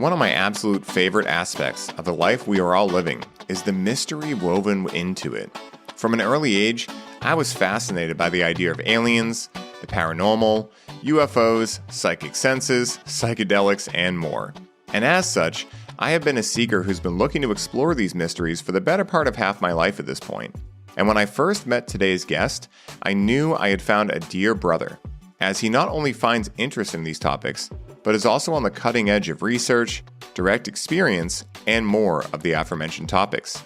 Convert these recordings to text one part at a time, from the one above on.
One of my absolute favorite aspects of the life we are all living is the mystery woven into it. From an early age, I was fascinated by the idea of aliens, the paranormal, UFOs, psychic senses, psychedelics, and more. And as such, I have been a seeker who's been looking to explore these mysteries for the better part of half my life at this point. And when I first met today's guest, I knew I had found a dear brother, as he not only finds interest in these topics, but is also on the cutting edge of research, direct experience, and more of the aforementioned topics.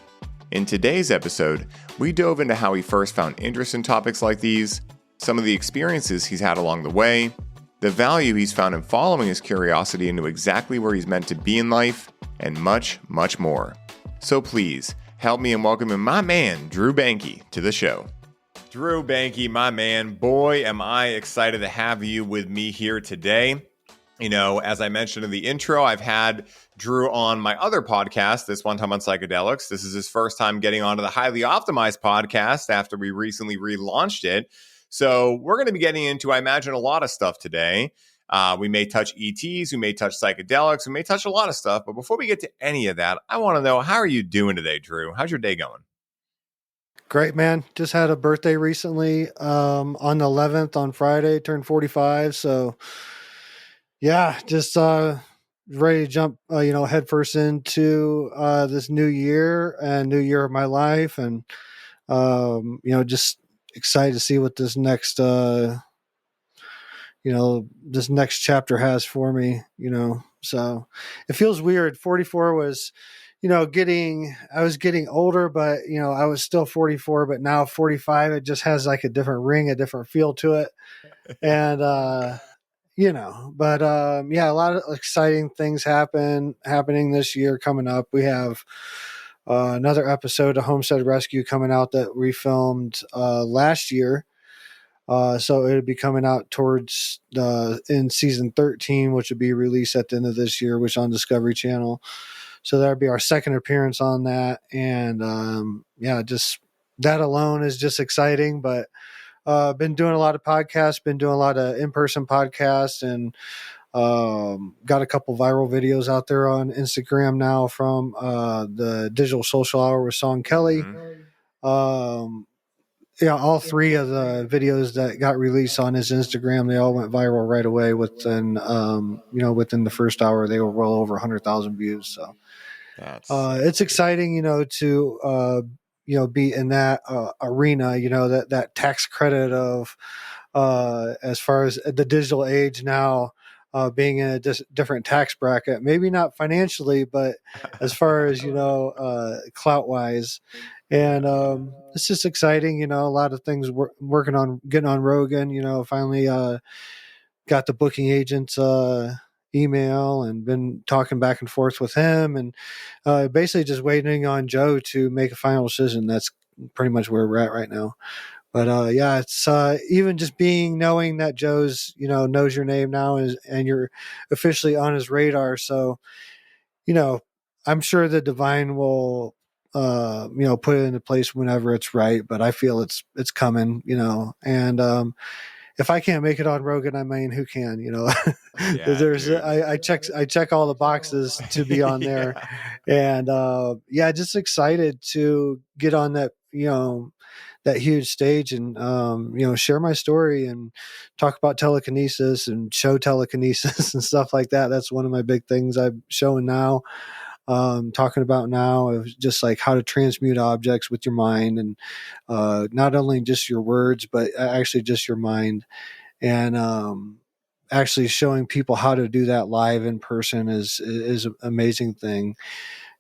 In today's episode, we dove into how he first found interest in topics like these, some of the experiences he's had along the way, the value he's found in following his curiosity into exactly where he's meant to be in life, and much, much more. So please, help me in welcoming my man, Drew Bankey, to the show. Drew Bankey, my man, boy, am I excited to have you with me here today. You know, as I mentioned in the intro, I've had Drew on my other podcast, This One Time on Psychedelics. This is his first time getting onto the Highly Optimized podcast after we recently relaunched it. So we're going to be getting into, I imagine, a lot of stuff today. We may touch ETs, we may touch psychedelics, we may touch a lot of stuff. But before we get to any of that, I want to know, how are you doing today, Drew? How's your day going? Great, man. Just had a birthday recently on the 11th on Friday, turned 45. So yeah, just ready to jump, headfirst into this new year and new year of my life. And, just excited to see what this next, this next chapter has for me, So it feels weird. 44 was, I was getting older, but, I was still 44, but now 45, it just has like a different ring, a different feel to it. And, a lot of exciting things happening this year coming up. We have another episode of Homestead Rescue coming out that we filmed last year. So it'll be coming out towards in season 13, which will be released at the end of this year, which is on Discovery Channel. So that'll be our second appearance on that. And just that alone is just exciting. But been doing a lot of podcasts, been doing a lot of in-person podcasts, and got a couple viral videos out there on Instagram now from the Digital Social Hour with Sean Kelly. Mm-hmm. All three of the videos that got released on his Instagram, they all went viral right away within the first hour. They were well over 100,000 views. So it's exciting, to be in that arena, that tax credit of as far as the digital age now, being in a different tax bracket, maybe not financially, but as far as, clout wise. And it's just exciting, a lot of things working on getting on Rogan, finally got the booking agent's email and been talking back and forth with him, and basically just waiting on Joe to make a final decision. That's pretty much where we're at right now. But it's even just knowing that Joe's, knows your name now and you're officially on his radar. So, I'm sure the divine will, put it into place whenever it's right. But I feel it's coming, and if I can't make it on Rogan, I mean, who can? I check all the boxes to be on there, and just excited to get on that, that huge stage and share my story and talk about telekinesis and show telekinesis and stuff like that. That's one of my big things I'm showing now. Talking about now of just like how to transmute objects with your mind, and not only just your words, but actually just your mind, and actually showing people how to do that live in person is an amazing thing.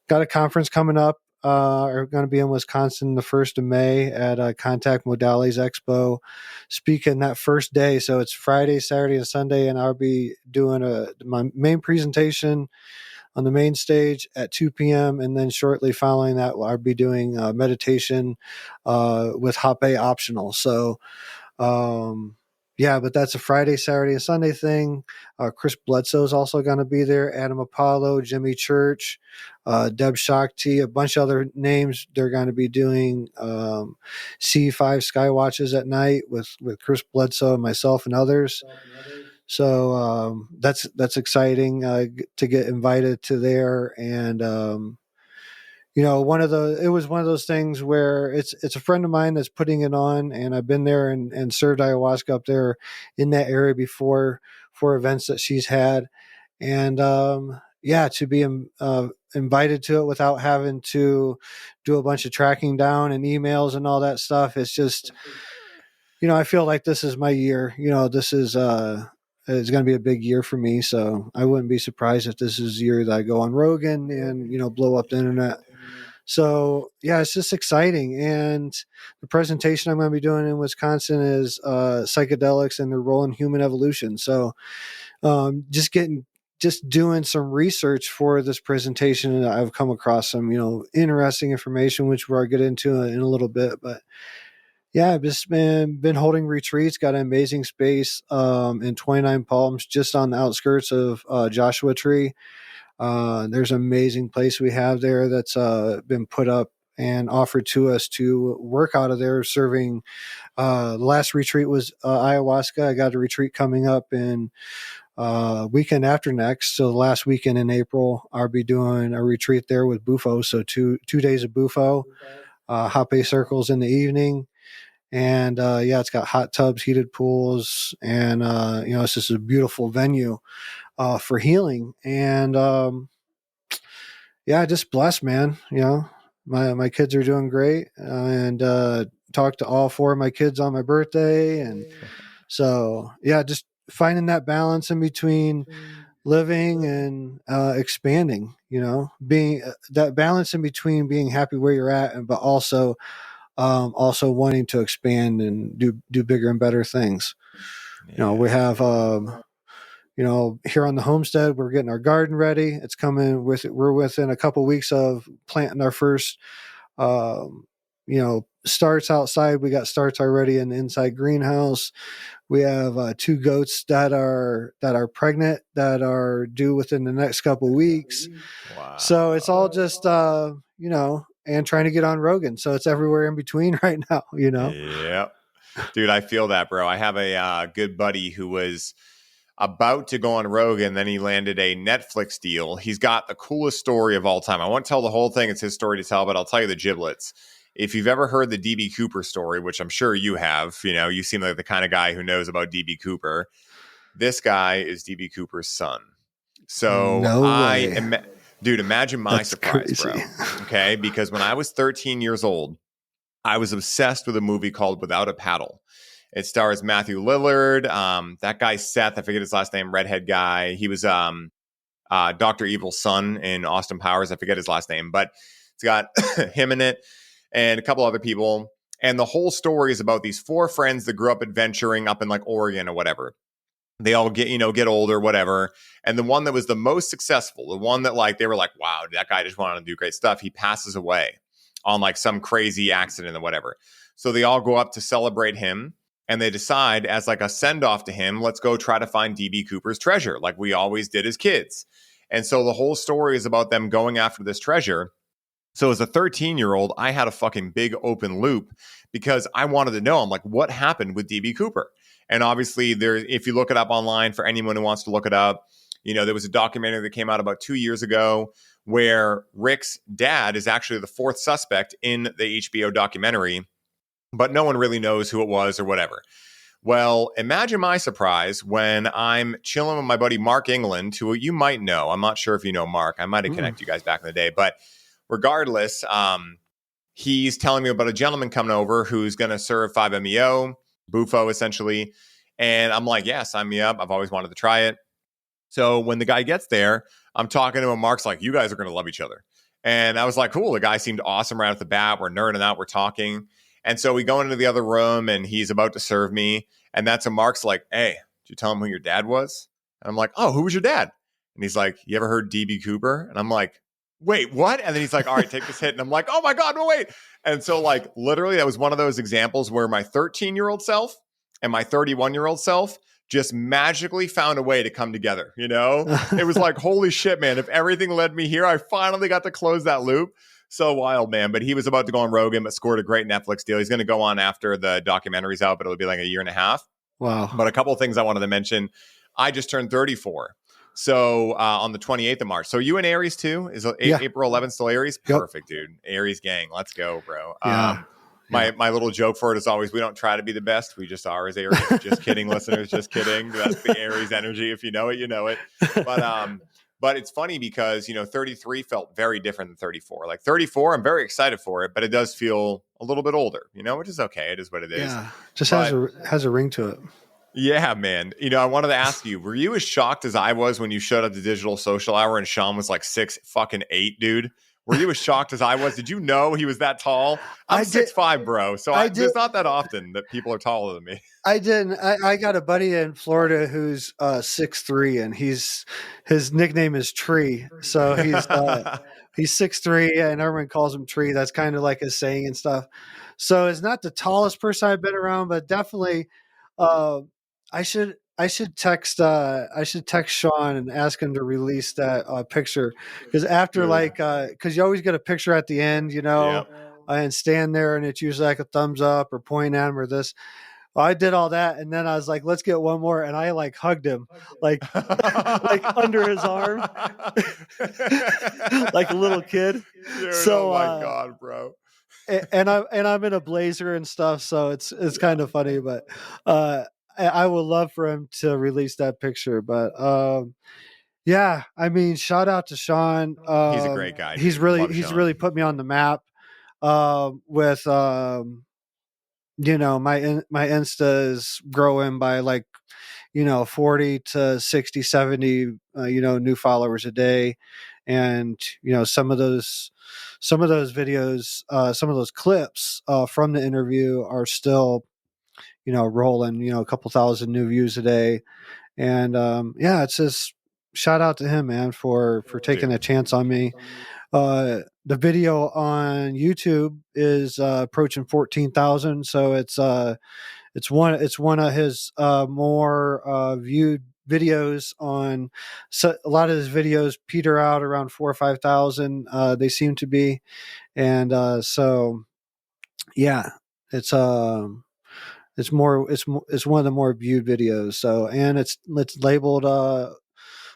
Got a conference coming up. Are going to be in Wisconsin the 1st of May at Contact Modalities Expo, speaking that first day. So it's Friday, Saturday, and Sunday, and I'll be doing my main presentation on the main stage at 2 p.m. And then shortly following that, I'll be doing meditation with Hape optional. So, but that's a Friday, Saturday, and Sunday thing. Chris Bledsoe is also going to be there. Adam Apollo, Jimmy Church, Deb Shakti, a bunch of other names. They're going to be doing C5 Skywatches at night with Chris Bledsoe and myself and others. So that's exciting to get invited to there. And it was one of those things where it's a friend of mine that's putting it on, and I've been there and served ayahuasca up there in that area before for events that she's had. And to be invited to it without having to do a bunch of tracking down and emails and all that stuff, it's just, I feel like this is my year. This is it's going to be a big year for me, so I wouldn't be surprised if this is the year that I go on Rogan and blow up the internet. So yeah, it's just exciting. And the presentation I'm going to be doing in Wisconsin is psychedelics and their role in human evolution. So just doing some research for this presentation, I've come across some interesting information, which we'll get into in a little bit. But yeah, I've just been holding retreats. Got an amazing space in 29 Palms, just on the outskirts of Joshua Tree. There's an amazing place we have there that's been put up and offered to us to work out of there, serving. The last retreat was ayahuasca. I got a retreat coming up in weekend after next. So the last weekend in April, I'll be doing a retreat there with Bufo. So two days of Bufo, hape circles in the evening. And it's got hot tubs, heated pools, and it's just a beautiful venue for healing. And just blessed, man. My kids are doing great, and talked to all 4 of my kids on my birthday. And so just finding that balance in between living and expanding, being that balance in between being happy where you're at, but also wanting to expand and do bigger and better things. We have here on the homestead, we're getting our garden ready. It's coming we're within a couple weeks of planting our first, starts outside. We got starts already in the inside greenhouse. We have 2 goats that are pregnant, that are due within the next couple weeks. Wow. So it's all just, and trying to get on Rogan. So it's everywhere in between right now, Yep. Dude, I feel that, bro. I have a good buddy who was about to go on Rogan, then he landed a Netflix deal. He's got the coolest story of all time. I won't tell the whole thing. It's his story to tell, but I'll tell you the giblets. If you've ever heard the DB Cooper story, which I'm sure you have, you seem like the kind of guy who knows about DB Cooper. This guy is DB Cooper's son. So dude, imagine my surprise, crazy, bro. Okay. Because when I was 13 years old, I was obsessed with a movie called Without a Paddle. It stars Matthew Lillard. That guy, Seth, I forget his last name, redhead guy. He was Dr. Evil's son in Austin Powers. I forget his last name, but it's got him in it and a couple other people. And the whole story is about these 4 friends that grew up adventuring up in like Oregon or whatever. They all get older, whatever. And the one that was the most successful, the one that like they were like, wow, that guy just wanted to do great stuff, he passes away on like some crazy accident or whatever. So they all go up to celebrate him. And they decide, as like a send-off to him, let's go try to find DB Cooper's treasure, like we always did as kids. And so the whole story is about them going after this treasure. So as a 13-year-old, I had a fucking big open loop because I wanted to know, I'm like, what happened with DB Cooper? And obviously, if you look it up online, for anyone who wants to look it up, there was a documentary that came out about 2 years ago where Rick's dad is actually the 4th suspect in the HBO documentary, but no one really knows who it was or whatever. Well, imagine my surprise when I'm chilling with my buddy Mark England, who you might know. I'm not sure if you know Mark. I might have connected you guys back in the day. But regardless, he's telling me about a gentleman coming over who's going to serve 5-MeO, Bufo essentially. And I'm like, yeah, sign me up. I've always wanted to try it. So when the guy gets there, I'm talking to him. Mark's like, you guys are going to love each other. And I was like, cool. The guy seemed awesome right off the bat. We're nerding out. We're talking. And so we go into the other room and he's about to serve me. And that's when Mark's like, hey, did you tell him who your dad was? And I'm like, oh, who was your dad? And he's like, you ever heard DB Cooper? And I'm like, wait, what? And then he's like, all right, take this hit. And I'm like, oh my God, no, wait. And so like, literally that was one of those examples where my 13-year-old self and my 31-year-old self just magically found a way to come together. It was like, holy shit, man. If everything led me here, I finally got to close that loop. So wild, man. But he was about to go on Rogan, but scored a great Netflix deal. He's going to go on after the documentary's out, but it'll be like a year and a half. Wow. But a couple of things I wanted to mention. I just turned 34. So on the 28th of March. So you in Aries too? Is Yeah. April 11th still Aries? Yep. Perfect, dude. Aries gang. Let's go, bro. Yeah. My little joke for it is always, we don't try to be the best. We just are as Aries. Just kidding, listeners. Just kidding. That's the Aries energy. If you know it, you know it. But it's funny because, 33 felt very different than 34. Like 34, I'm very excited for it, but it does feel a little bit older, which is okay. It is what it is. Yeah. Just has a ring to it. Yeah, man. I wanted to ask you, were you as shocked as I was when you showed up to Digital Social Hour and Sean was like 6'8", dude? Were you as shocked as I was? Did you know he was that tall? I'm 6'5", bro. So it's not that often that people are taller than me. I didn't. I got a buddy in Florida who's 6'3", and his nickname is Tree. So he's 6'3", and everyone calls him Tree. That's kind of like his saying and stuff. So it's not the tallest person I've been around, but definitely. I should text Sean and ask him to release that picture, because after because you always get a picture at the end, and stand there, and it's usually like a thumbs up or point at him or this. Well, I did all that, and then I was like, let's get one more, and I like hugged him like under his arm like a little kid. Dude, so oh my God, bro. And I'm in a blazer and stuff, so it's kind of funny, but I would love for him to release that picture. But yeah, I mean, shout out to Sean. He's a great guy. He's really put me on the map with my Insta is growing by 40 to 60, 70 new followers a day. And some of those videos, some of those clips from the interview are still rolling, a couple thousand new views a day. And it's just shout out to him, man, for taking a chance on me. The video on YouTube is approaching 14,000, so it's one of his more viewed videos on. So a lot of his videos peter out around 4,000 or 5,000. They seem to be, and so yeah, it's one of the more viewed videos. So, and it's labeled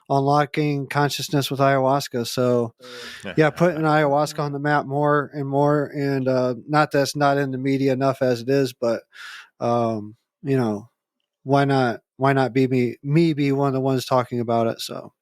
unlocking consciousness with ayahuasca. So yeah, putting ayahuasca on the map more and more. And not that's not in the media enough as it is, but why not be me be one of the ones talking about it? So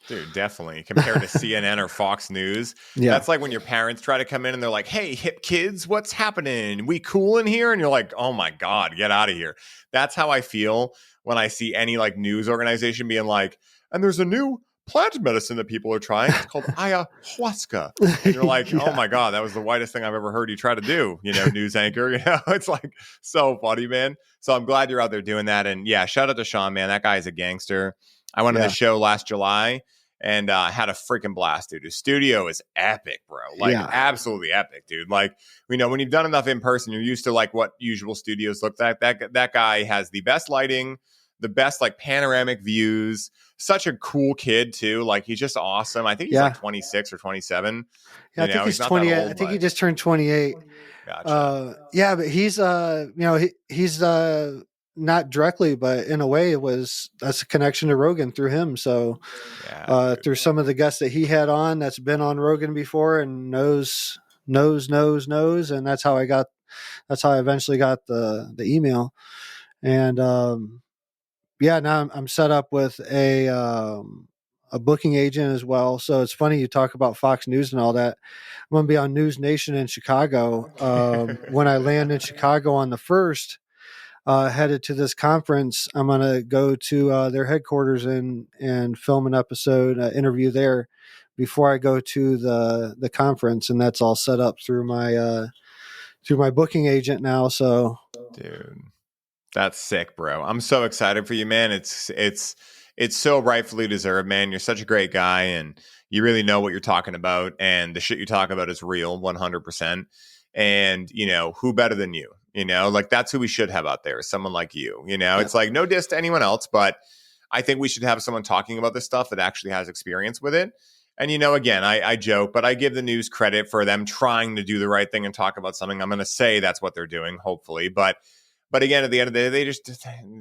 dude, definitely. Compared to CNN or Fox News, that's like when your parents try to come in and they're like, hey, hip kids, what's happening? We cool in here? And you're like, oh my God, get out of here. That's how I feel when I see any news organization being like, and there's a new plant medicine that people are trying. It's called ayahuasca. And you're like, oh my God, that was the whitest thing I've ever heard you try to do, news anchor. It's like so funny, man. So I'm glad you're out there doing that. And yeah, shout out to Sean, man. That guy is a gangster. I went to the show last July and had a freaking blast, dude. His studio is epic, bro. Absolutely epic, dude. When you've done enough in person, you're used to what usual studios look like. That guy has the best lighting, the best panoramic views. Such a cool kid too. He's just awesome. I think he's 26 or 28. Yeah, I think he's 28. I think he just turned 28. Gotcha. Yeah, but he's he's not directly, but in a way that's a connection to Rogan through him. So through some of the guests that he had on that's been on Rogan before and knows, and that's how I eventually got the email. And now I'm set up with a booking agent as well. So it's funny you talk about Fox News and all that. I'm going to be on News Nation in Chicago when I land in Chicago on the 1st. Headed to this conference. I'm going to go to their headquarters and film an episode interview there before I go to the conference, and that's all set up through my booking agent now. So, dude, that's sick, bro. I'm so excited for you, man. It's so rightfully deserved, man. You're such a great guy, and you really know what you're talking about, and the shit you talk about is real, 100%. And who better than you? That's who we should have out there. Someone like you, it's no diss to anyone else, but I think we should have someone talking about this stuff that actually has experience with it. And, again, I joke, but I give the news credit for them trying to do the right thing and talk about something. I'm going to say that's what they're doing, hopefully. But But again, at the end of the day,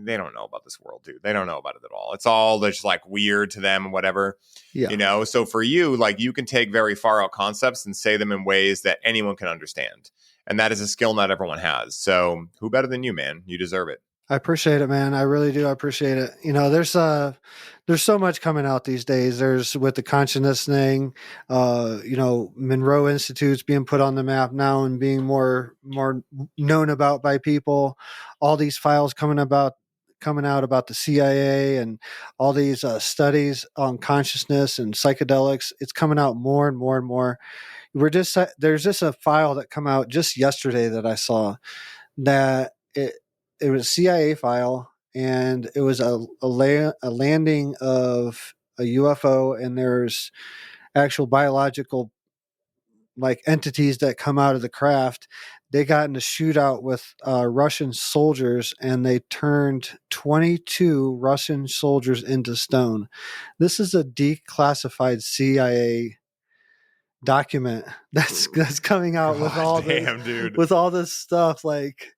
they don't know about this world, dude. They don't know about it at all. It's all just like weird to them and whatever, Yeah. you know? So for you, like you can take very far out concepts and say them in ways that anyone can understand. And that is a skill not everyone has. So who better than you, man? You deserve it. I appreciate it, man. I really do. I appreciate it. You know, there's so much coming out these days. There's with the consciousness thing, you know, Monroe Institute's being put on the map now and being more known about by people. All these files coming out about the CIA and all these studies on consciousness and psychedelics. It's coming out more and more and more. There's just a file that come out just yesterday that I saw that it was a CIA file, and it was a landing of a UFO, and there's actual biological like entities that come out of the craft. They got in a shootout with Russian soldiers, and they turned 22 Russian soldiers into stone. This is a declassified CIA document that's coming out with all damn, dude. with all this stuff. Like,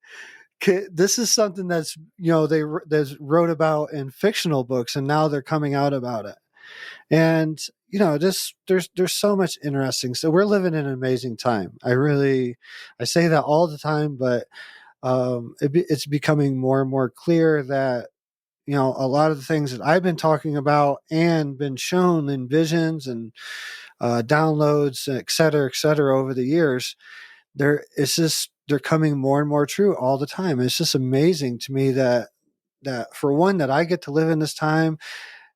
this is something that's, you know, there's wrote about in fictional books, and now they're coming out about it. And you know, just there's so much interesting. So we're living in an amazing time. I say that all the time, but it's becoming more and more clear that, you know, a lot of the things that I've been talking about and been shown in visions and downloads, et cetera, over the years, they're coming more and more true all the time. It's just amazing to me that for one, that I get to live in this time.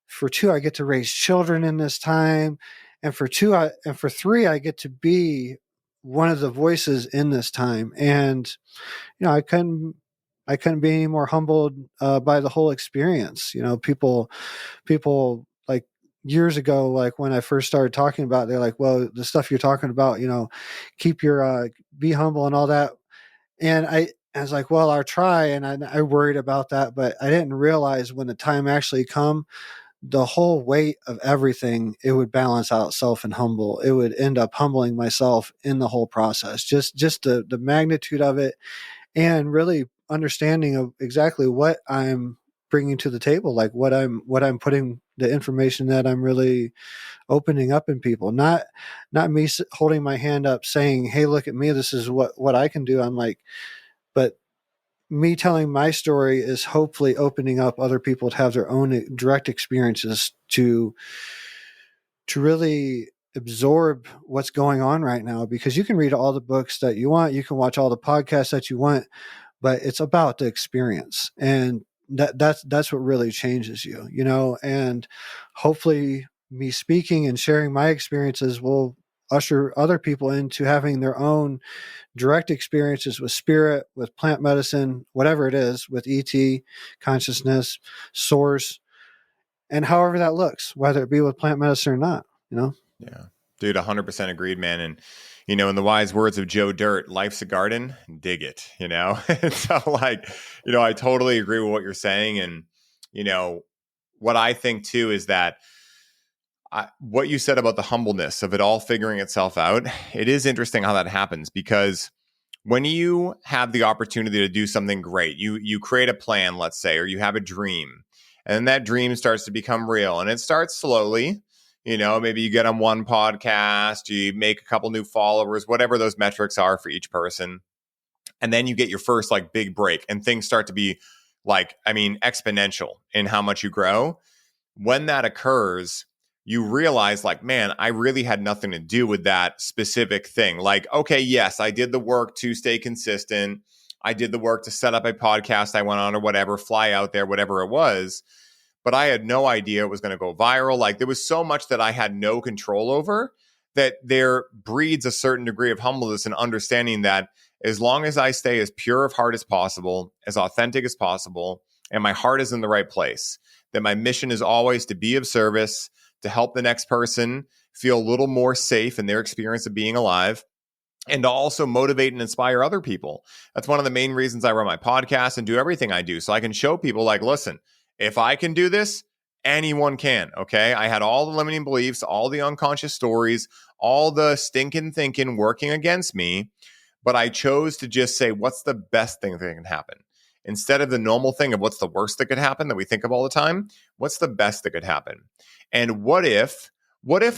For two, I get to raise children in this time, and for three, I get to be one of the voices in this time. And you know, I couldn't be any more humbled by the whole experience. You know, people like years ago, like when I first started talking about it, they're like, well, the stuff you're talking about, you know, keep your be humble and all that. And I was like, well, I'll try. And I worried about that, but I didn't realize when the time actually come, the whole weight of everything, it would balance out self and humble. It would end up humbling myself in the whole process. Just the magnitude of it, and really understanding of exactly what I'm bringing to the table, like what I'm putting, the information that I'm really opening up in people, not me holding my hand up saying, hey, look at me, this is what I can do. I'm like, but me telling my story is hopefully opening up other people to have their own direct experiences to really absorb what's going on right now. Because you can read all the books that you want, you can watch all the podcasts that you want, but it's about the experience, and that's what really changes you, you know. And hopefully me speaking and sharing my experiences will usher other people into having their own direct experiences with spirit, with plant medicine, whatever it is, with ET, consciousness, source, and however that looks, whether it be with plant medicine or not, you know? Yeah. Dude, 100% agreed, man. And, you know, in the wise words of Joe Dirt, life's a garden, dig it, you know? So, like, you know, I totally agree with what you're saying. And, you know, what I think too is that what you said about the humbleness of it all figuring itself out, it is interesting how that happens, because when you have the opportunity to do something great, you create a plan, let's say, or you have a dream, and then that dream starts to become real, and it starts slowly. You know, maybe you get on one podcast, you make a couple new followers, whatever those metrics are for each person. And then you get your first like big break, and things start to be like, I mean, exponential in how much you grow. When that occurs, you realize like, man, I really had nothing to do with that specific thing. Like, okay, yes, I did the work to stay consistent. I did the work to set up a podcast I went on or whatever, fly out there, whatever it was. But I had no idea it was going to go viral. Like there was so much that I had no control over, that there breeds a certain degree of humbleness and understanding that as long as I stay as pure of heart as possible, as authentic as possible, and my heart is in the right place, that my mission is always to be of service, to help the next person feel a little more safe in their experience of being alive, and to also motivate and inspire other people. That's one of the main reasons I run my podcast and do everything I do. So I can show people like, listen, if I can do this, anyone can, okay? I had all the limiting beliefs, all the unconscious stories, all the stinking thinking working against me, but I chose to just say, what's the best thing that can happen? Instead of the normal thing of what's the worst that could happen that we think of all the time, what's the best that could happen? And what if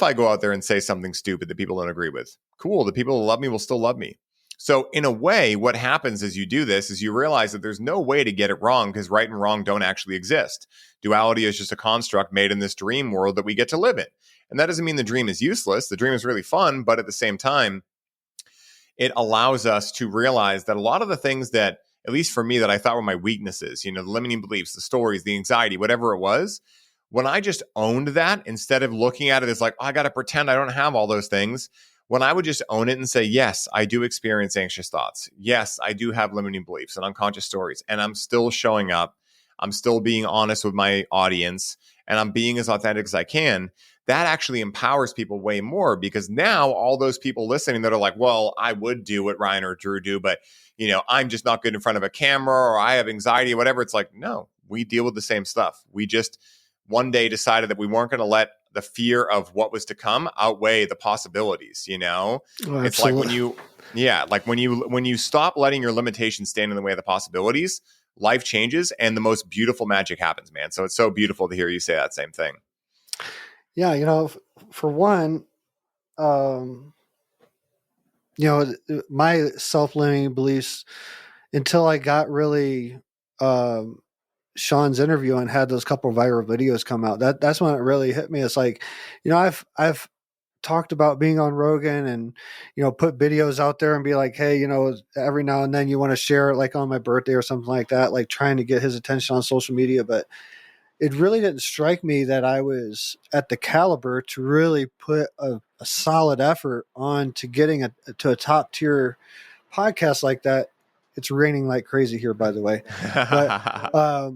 I go out there and say something stupid that people don't agree with? Cool, the people who love me will still love me. So in a way, what happens as you do this is you realize that there's no way to get it wrong because right and wrong don't actually exist. Duality is just a construct made in this dream world that we get to live in. And that doesn't mean the dream is useless. The dream is really fun, but at the same time, it allows us to realize that a lot of the things that, at least for me, that I thought were my weaknesses, the limiting beliefs, the stories, the anxiety, whatever it was, when I just owned that, instead of looking at it as like, oh, I got to pretend I don't have all those things, when I would just own it and say, yes, I do experience anxious thoughts. Yes, I do have limiting beliefs and unconscious stories, and I'm still showing up. I'm still being honest with my audience, and I'm being as authentic as I can. That actually empowers people way more, because now all those people listening that are like, well, I would do what Ryan or Drew do, but I'm just not good in front of a camera, or I have anxiety or whatever. It's like, no, we deal with the same stuff. We just one day decided that we weren't going to let the fear of what was to come outweigh the possibilities. Oh, It's like when you stop letting your limitations stand in the way of the possibilities, life changes and the most beautiful magic happens, man. So it's so beautiful to hear you say that same thing. Yeah, for one, my self-limiting beliefs, until I got really Sean's interview and had those couple of viral videos come out, that's when it really hit me. It's like, I've talked about being on Rogan and, put videos out there and be like, hey, every now and then you want to share it, like on my birthday or something like that, like trying to get his attention on social media. But it really didn't strike me that I was at the caliber to really put a solid effort on to getting to a top tier podcast like that. It's raining like crazy here, by the way, but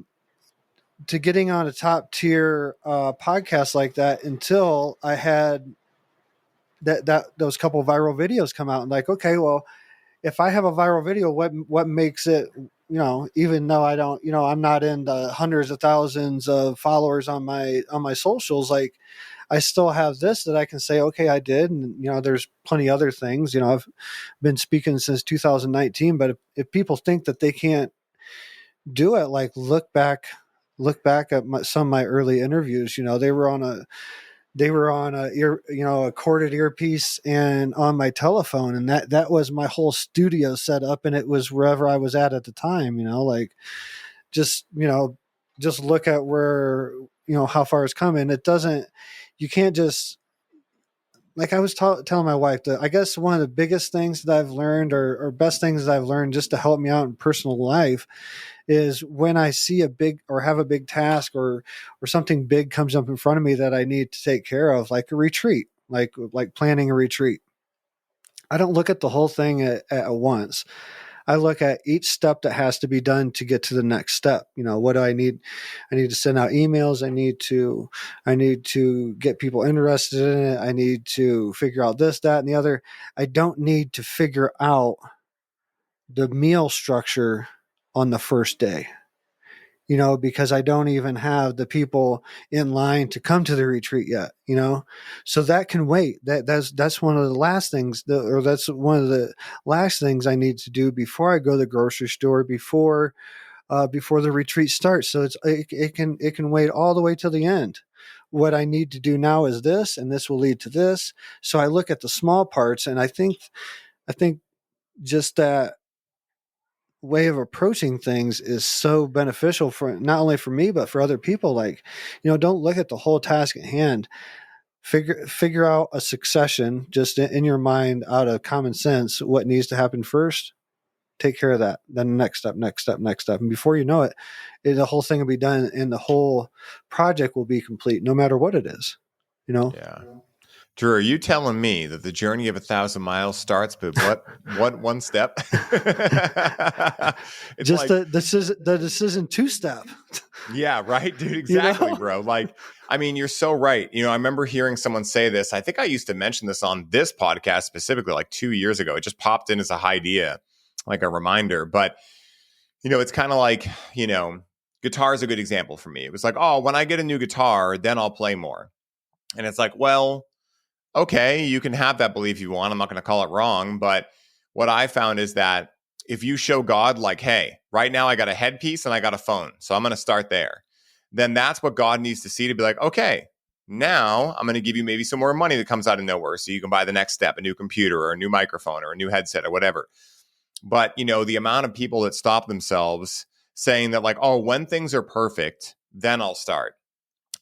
to getting on a top tier podcast like that, until I had those couple viral videos come out, and like, okay, well, if I have a viral video, what makes it, even though I don't, I'm not in the hundreds of thousands of followers on my socials, like I still have this that I can say, okay, I did. And, there's plenty other things, I've been speaking since 2019, but if people think that they can't do it, like look back at some of my early interviews, they were on a corded earpiece and on my telephone, and that was my whole studio set up, and it was wherever I was at the time. Like just look at where how far it's coming. You can't just, like I was telling my wife, that I guess one of the biggest things that I've learned, or best things that I've learned just to help me out in personal life, is when I see a big or have a big task or something big comes up in front of me that I need to take care of, like a retreat, like planning a retreat. I don't look at the whole thing at once. I look at each step that has to be done to get to the next step. What do I need? I need to send out emails. I need to get people interested in it. I need to figure out this, that, and the other. I don't need to figure out the meal structure on the first day, because I don't even have the people in line to come to the retreat yet, so that can wait. That's one of the last things, that's one of the last things I need to do before I go to the grocery store, before the retreat starts. So it can wait all the way till the end. What I need to do now is this, and this will lead to this. So I look at the small parts, and I think just that way of approaching things is so beneficial for not only for me but for other people. Like, don't look at the whole task at hand. Figure out a succession just in your mind, out of common sense, what needs to happen first. Take care of that, then next step, and before you know it, the whole thing will be done and the whole project will be complete, no matter what it is. Yeah. Drew, are you telling me that the journey of 1,000 miles starts with what one step? It's just like, the decision two-step. Yeah, right, dude. Exactly, bro. Like, I mean, you're so right. I remember hearing someone say this. I think I used to mention this on this podcast specifically like 2 years ago. It just popped in as an idea, like a reminder. But, it's kind of like, guitar is a good example for me. It was like, oh, when I get a new guitar, then I'll play more. And it's like, well, okay, you can have that belief you want. I'm not going to call it wrong. But what I found is that if you show God, like, hey, right now I got a headpiece and I got a phone, so I'm going to start there, then that's what God needs to see to be like, okay, now I'm going to give you maybe some more money that comes out of nowhere so you can buy the next step, a new computer or a new microphone or a new headset or whatever. But, the amount of people that stop themselves saying that, like, oh, when things are perfect, then I'll start.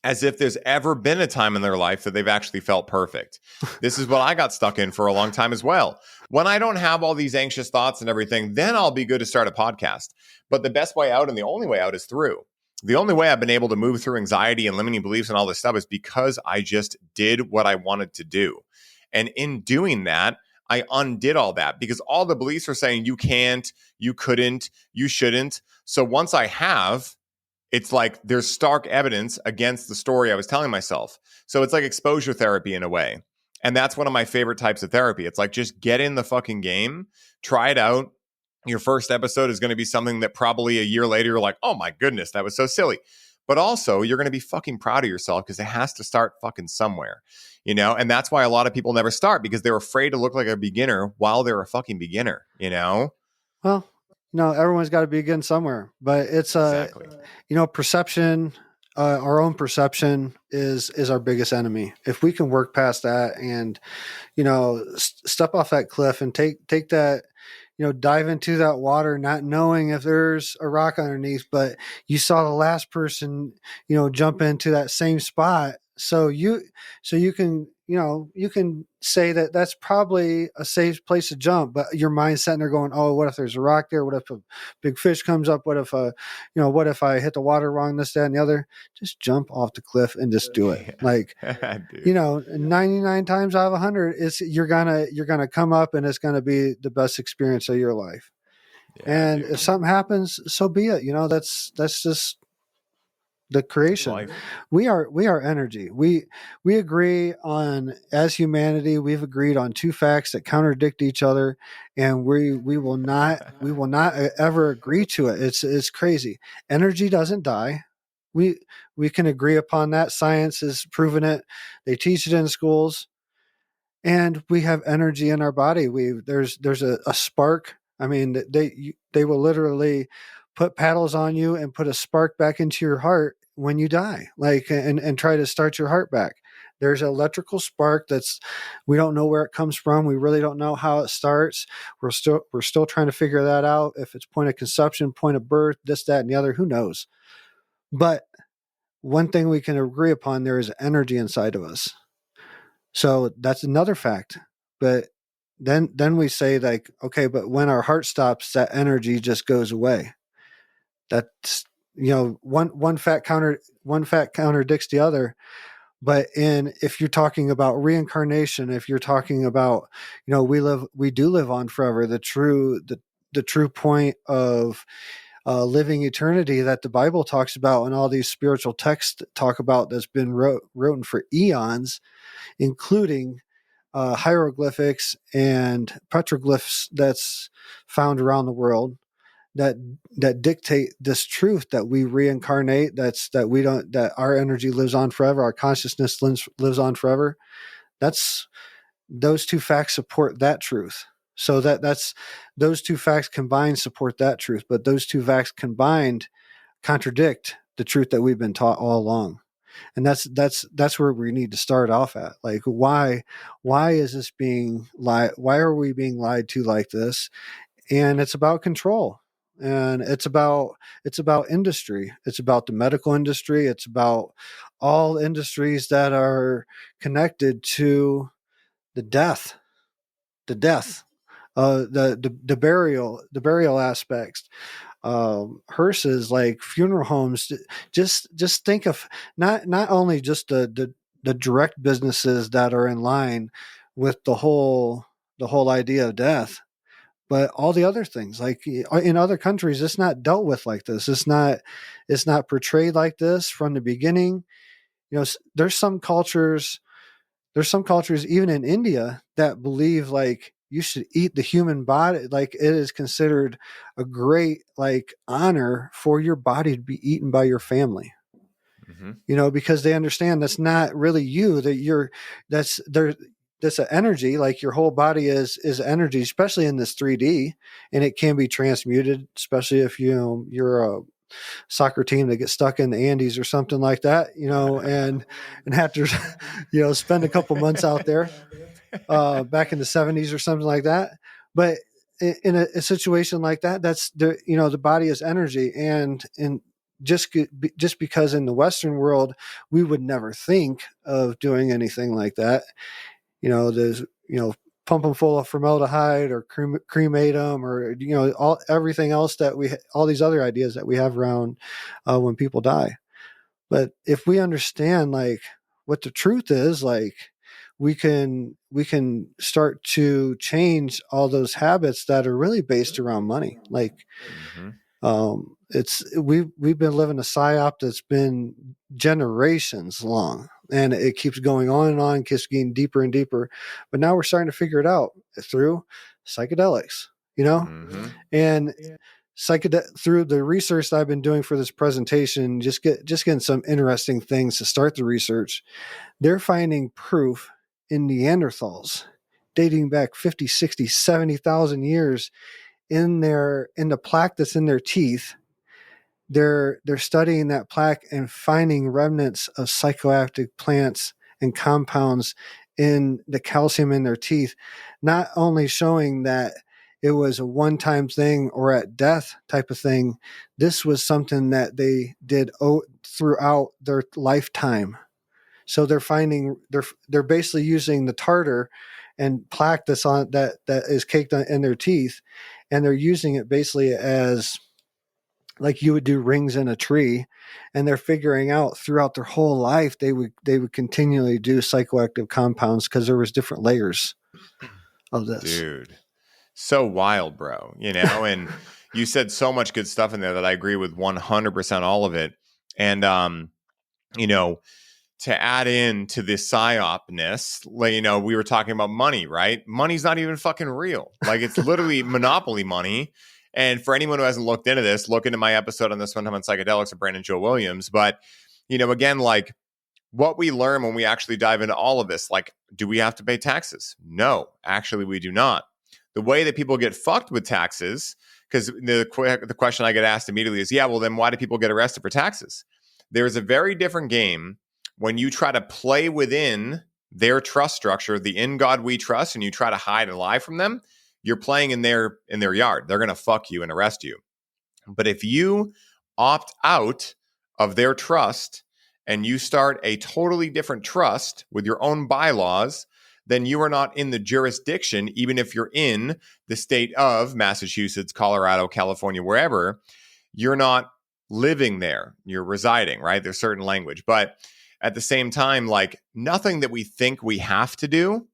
As if there's ever been a time in their life that they've actually felt perfect. This is what I got stuck in for a long time as well. When I don't have all these anxious thoughts and everything, then I'll be good to start a podcast. But the best way out and the only way out is through. The only way I've been able to move through anxiety and limiting beliefs and all this stuff is because I just did what I wanted to do. And in doing that, I undid all that because all the beliefs are saying you can't, you couldn't, you shouldn't. So once I have, it's like there's stark evidence against the story I was telling myself. So it's like exposure therapy in a way. And that's one of my favorite types of therapy. It's like, just get in the fucking game, try it out. Your first episode is going to be something that probably a year later, you're like, oh my goodness, that was so silly. But also you're going to be fucking proud of yourself because it has to start fucking somewhere, and that's why a lot of people never start, because they're afraid to look like a beginner while they're a fucking beginner, Well, no, everyone's got to begin somewhere, but it's Exactly. Perception, our own perception is our biggest enemy. If we can work past that and, step off that cliff and take that, dive into that water, not knowing if there's a rock underneath, but you saw the last person, jump into that same spot. So you can, you can say that that's probably a safe place to jump, but your mind's sitting there going, oh, what if there's a rock there? What if a big fish comes up? What if, what if I hit the water wrong, this, that, and the other? Just jump off the cliff and just do it. Like, 99 times out of 100, you're gonna come up and it's gonna be the best experience of your life. Yeah, and if something happens, so be it. That's just the creation. We are energy. We agree on, as humanity, we've agreed on two facts that contradict each other, and we will not ever agree to it. It's crazy. Energy doesn't die. We can agree upon that. Science has proven it. They teach it in schools. And we have energy in our body. There's a spark. I mean, they will literally put paddles on you and put a spark back into your heart when you die, like, and try to start your heart back. There's an electrical spark we don't know where it comes from. We really don't know how it starts. We're still trying to figure that out. If it's point of conception, point of birth, this, that, and the other, who knows? But one thing we can agree upon, there is energy inside of us. So that's another fact. But then we say, like, okay, but when our heart stops, that energy just goes away. That's, one fact contradicts the other. But if you're talking about reincarnation, if you're talking about, we do live on forever, the true point of living eternity that the Bible talks about and all these spiritual texts talk about, that's been written for eons, including hieroglyphics and petroglyphs that's found around the world, that dictate this truth that we reincarnate, that our energy lives on forever, our consciousness lives on forever. Those two facts support that truth. So that's those two facts combined support that truth, but those two facts combined contradict the truth that we've been taught all along. And that's where we need to start off at. Like, why is this being lied? Why are we being lied to like this? And it's about control. And it's about industry. It's about the medical industry. It's about all industries that are connected to the death, the burial aspects. Hearses, like funeral homes. Just think of not only just the direct businesses that are in line with the whole idea of death, but all the other things. Like, in other countries, it's not dealt with like this. It's not portrayed like this from the beginning. There's some cultures even in India that believe, like, you should eat the human body. Like, it is considered a great, like, honor for your body to be eaten by your family. Mm-hmm. Because they understand that's not really you, that's this energy, like your whole body is energy, especially in this 3D, and it can be transmuted, especially if you're a soccer team that gets stuck in the Andes or something like that, and have to spend a couple months out there back in the 70s or something like that. But in a situation like that, that's the body is energy, and just because in the Western world we would never think of doing anything like that, there's pump them full of formaldehyde or cremate them, or everything else all these other ideas that we have around when people die. But if we understand like what the truth is, like we can start to change all those habits that are really based around money. Like Mm-hmm. We've been living a psyop that's been generations long, and it keeps going on and on, keeps getting deeper and deeper. But now we're starting to figure it out through psychedelics, Mm-hmm. and through the research that I've been doing for this presentation, just getting some interesting things to start the research. They're finding proof in Neanderthals dating back 50, 60, 70,000 years in the plaque that's in their teeth. They're studying that plaque and finding remnants of psychoactive plants and compounds in the calcium in their teeth, not only showing that it was a one-time thing or at death type of thing. This was something that they did throughout their lifetime. So they're basically using the tartar and plaque that's on that is caked in their teeth, and they're using it basically as like you would do rings in a tree, and they're figuring out throughout their whole life they would continually do psychoactive compounds because there was different layers of this. Dude, so wild, bro. And you said so much good stuff in there that I agree with 100% all of it. And to add in to this psyopness, we were talking about money, right? Money's not even fucking real. Like, it's literally monopoly money. And for anyone who hasn't looked into this, look into my episode on this one time on psychedelics with Brandon Joe Williams. But, again, like what we learn when we actually dive into all of this, like, do we have to pay taxes? No, actually, we do not. The way that people get fucked with taxes, because the question I get asked immediately is, yeah, well, then why do people get arrested for taxes? There's a very different game when you try to play within their trust structure, the in God we trust, and you try to hide and lie from them. You're playing in their yard. They're going to fuck you and arrest you. But if you opt out of their trust and you start a totally different trust with your own bylaws, then you are not in the jurisdiction, even if you're in the state of Massachusetts, Colorado, California, wherever. You're not living there. You're residing, right? There's certain language. But at the same time, like, nothing that we think we have to do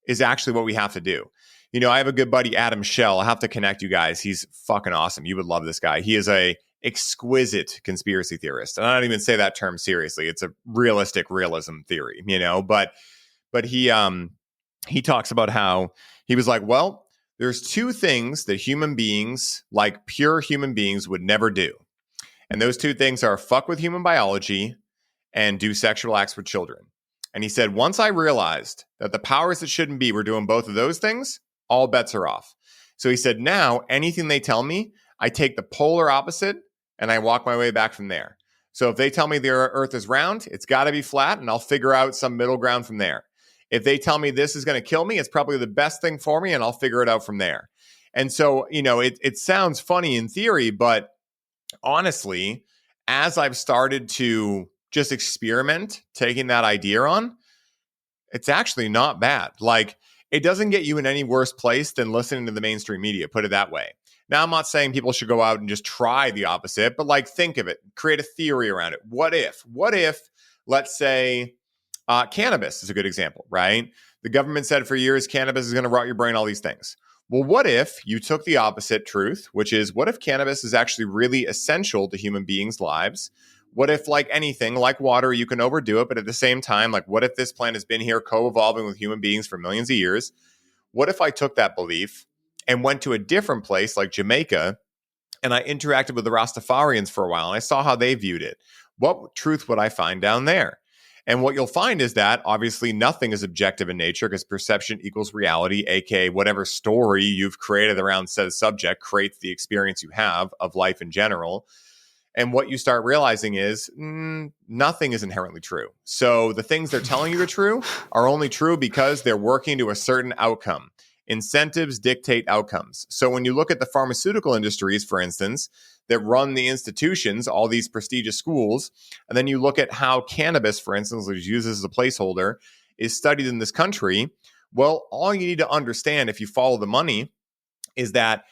is actually what we have to do. I have a good buddy, Adam Shell. I'll have to connect you guys. He's fucking awesome. You would love this guy. He is a exquisite conspiracy theorist. And I don't even say that term seriously. It's a realistic realism theory, but he talks about how he was like, well, there's two things that human beings, like pure human beings, would never do. And those two things are fuck with human biology and do sexual acts with children. And he said, once I realized that the powers that shouldn't be were doing both of those things, all bets are off. So he said, now anything they tell me, I take the polar opposite and I walk my way back from there. So if they tell me the earth is round, it's got to be flat, and I'll figure out some middle ground from there. If they tell me this is going to kill me, it's probably the best thing for me, and I'll figure it out from there. And so, it sounds funny in theory, but honestly, as I've started to just experiment taking that idea on, it's actually not bad. Like, it doesn't get you in any worse place than listening to the mainstream media, put it that way. Now, I'm not saying people should go out and just try the opposite, but like, think of it, create a theory around it. What if, let's say, cannabis is a good example, right? The government said for years, cannabis is going to rot your brain, all these things. Well, what if you took the opposite truth, which is, what if cannabis is actually really essential to human beings' lives? What if, like anything, like water, you can overdo it, but at the same time, like, what if this plant has been here co-evolving with human beings for millions of years? What if I took that belief and went to a different place like Jamaica, and I interacted with the Rastafarians for a while, and I saw how they viewed it? What truth would I find down there? And what you'll find is that obviously nothing is objective in nature because perception equals reality, aka whatever story you've created around said subject creates the experience you have of life in general. And what you start realizing is nothing is inherently true. So the things they're telling you are true are only true because they're working to a certain outcome. Incentives dictate outcomes. So when you look at the pharmaceutical industries, for instance, that run the institutions, all these prestigious schools, and then you look at how cannabis, for instance, is used as a placeholder, is studied in this country, well, all you need to understand if you follow the money is that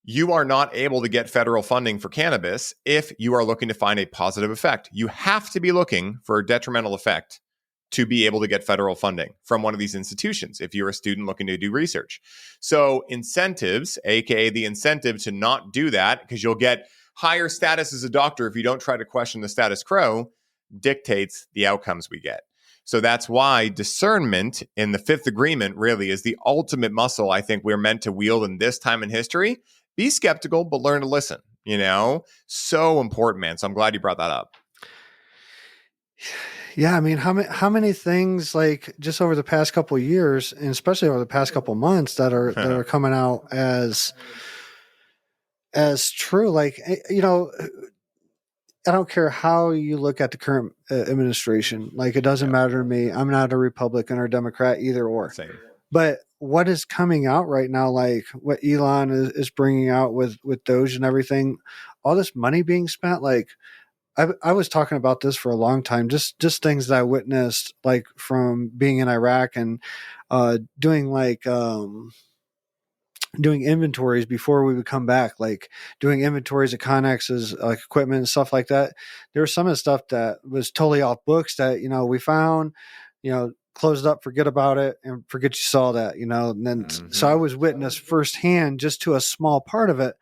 you are not able to get federal funding for cannabis if you are looking to find a positive effect. You have to be looking for a detrimental effect to be able to get federal funding from one of these institutions if you're a student looking to do research. So incentives, aka the incentive to not do that, because you'll get higher status as a doctor if you don't try to question the status quo, dictates the outcomes we get. So that's why discernment in the fifth agreement really is the ultimate muscle I think we're meant to wield in this time in history. Be skeptical, but learn to listen, So important, man. So I'm glad you brought that up. Yeah, I mean, how many things like just over the past couple of years, and especially over the past couple of months, that are coming out as true. Like, I don't care how you look at the current administration. Like, it doesn't matter to me. I'm not a Republican or Democrat, either or. Same. But what is coming out right now, like what Elon is bringing out with Doge and everything, all this money being spent, like. I was talking about this for a long time, just things that I witnessed, like from being in Iraq and doing doing inventories before we would come back, like doing inventories of Connex's like equipment and stuff like that. There was some of the stuff that was totally off books that we found, close it up, forget about it, and forget you saw that, And then so I was witness firsthand just to a small part of it,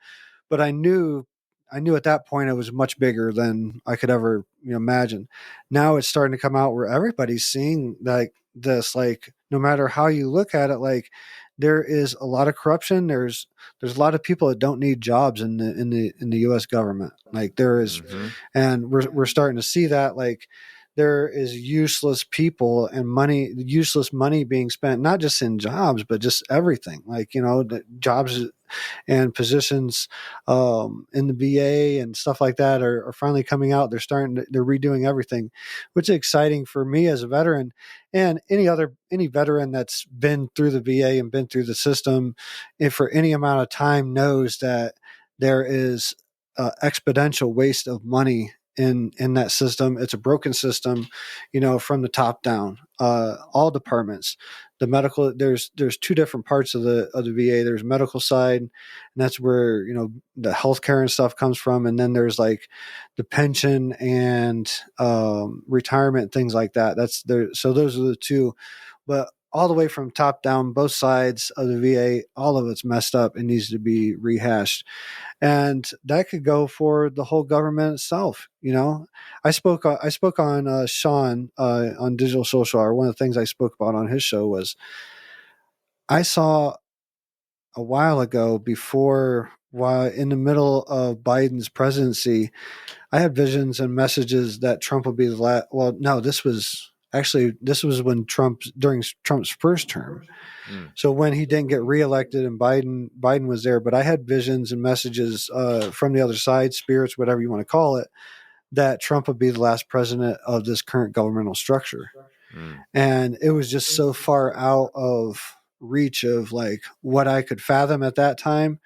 but I knew at that point it was much bigger than I could ever imagine. Now it's starting to come out where everybody's seeing like this, like no matter how you look at it, like there is a lot of corruption. There's a lot of people that don't need jobs in the U.S. government. Like there is, and we're starting to see that like there is useless people and useless money being spent, not just in jobs, but just everything. Like, the jobs and positions in the VA and stuff like that are finally coming out. They're redoing everything, which is exciting for me as a veteran and any veteran that's been through the VA and been through the system and for any amount of time knows that there is exponential waste of money in that system. It's a broken system, from the top down. All departments, the medical. There's two different parts of the VA. There's medical side, and that's where the healthcare and stuff comes from, and then there's like the pension and retirement, things like that. That's there. So those are the two, but all the way from top down, both sides of the VA, all of it's messed up and needs to be rehashed. And that could go for the whole government itself. I spoke on Sean on Digital Social Hour. One of the things I spoke about on his show was I saw a while ago while in the middle of Biden's presidency, I had visions and messages that Trump would be the last. Well, no, this was when during Trump's first term. So when he didn't get reelected and Biden was there, but I had visions and messages from the other side, spirits, whatever you want to call it, that Trump would be the last president of this current governmental structure. And it was just so far out of reach of like what I could fathom at that time.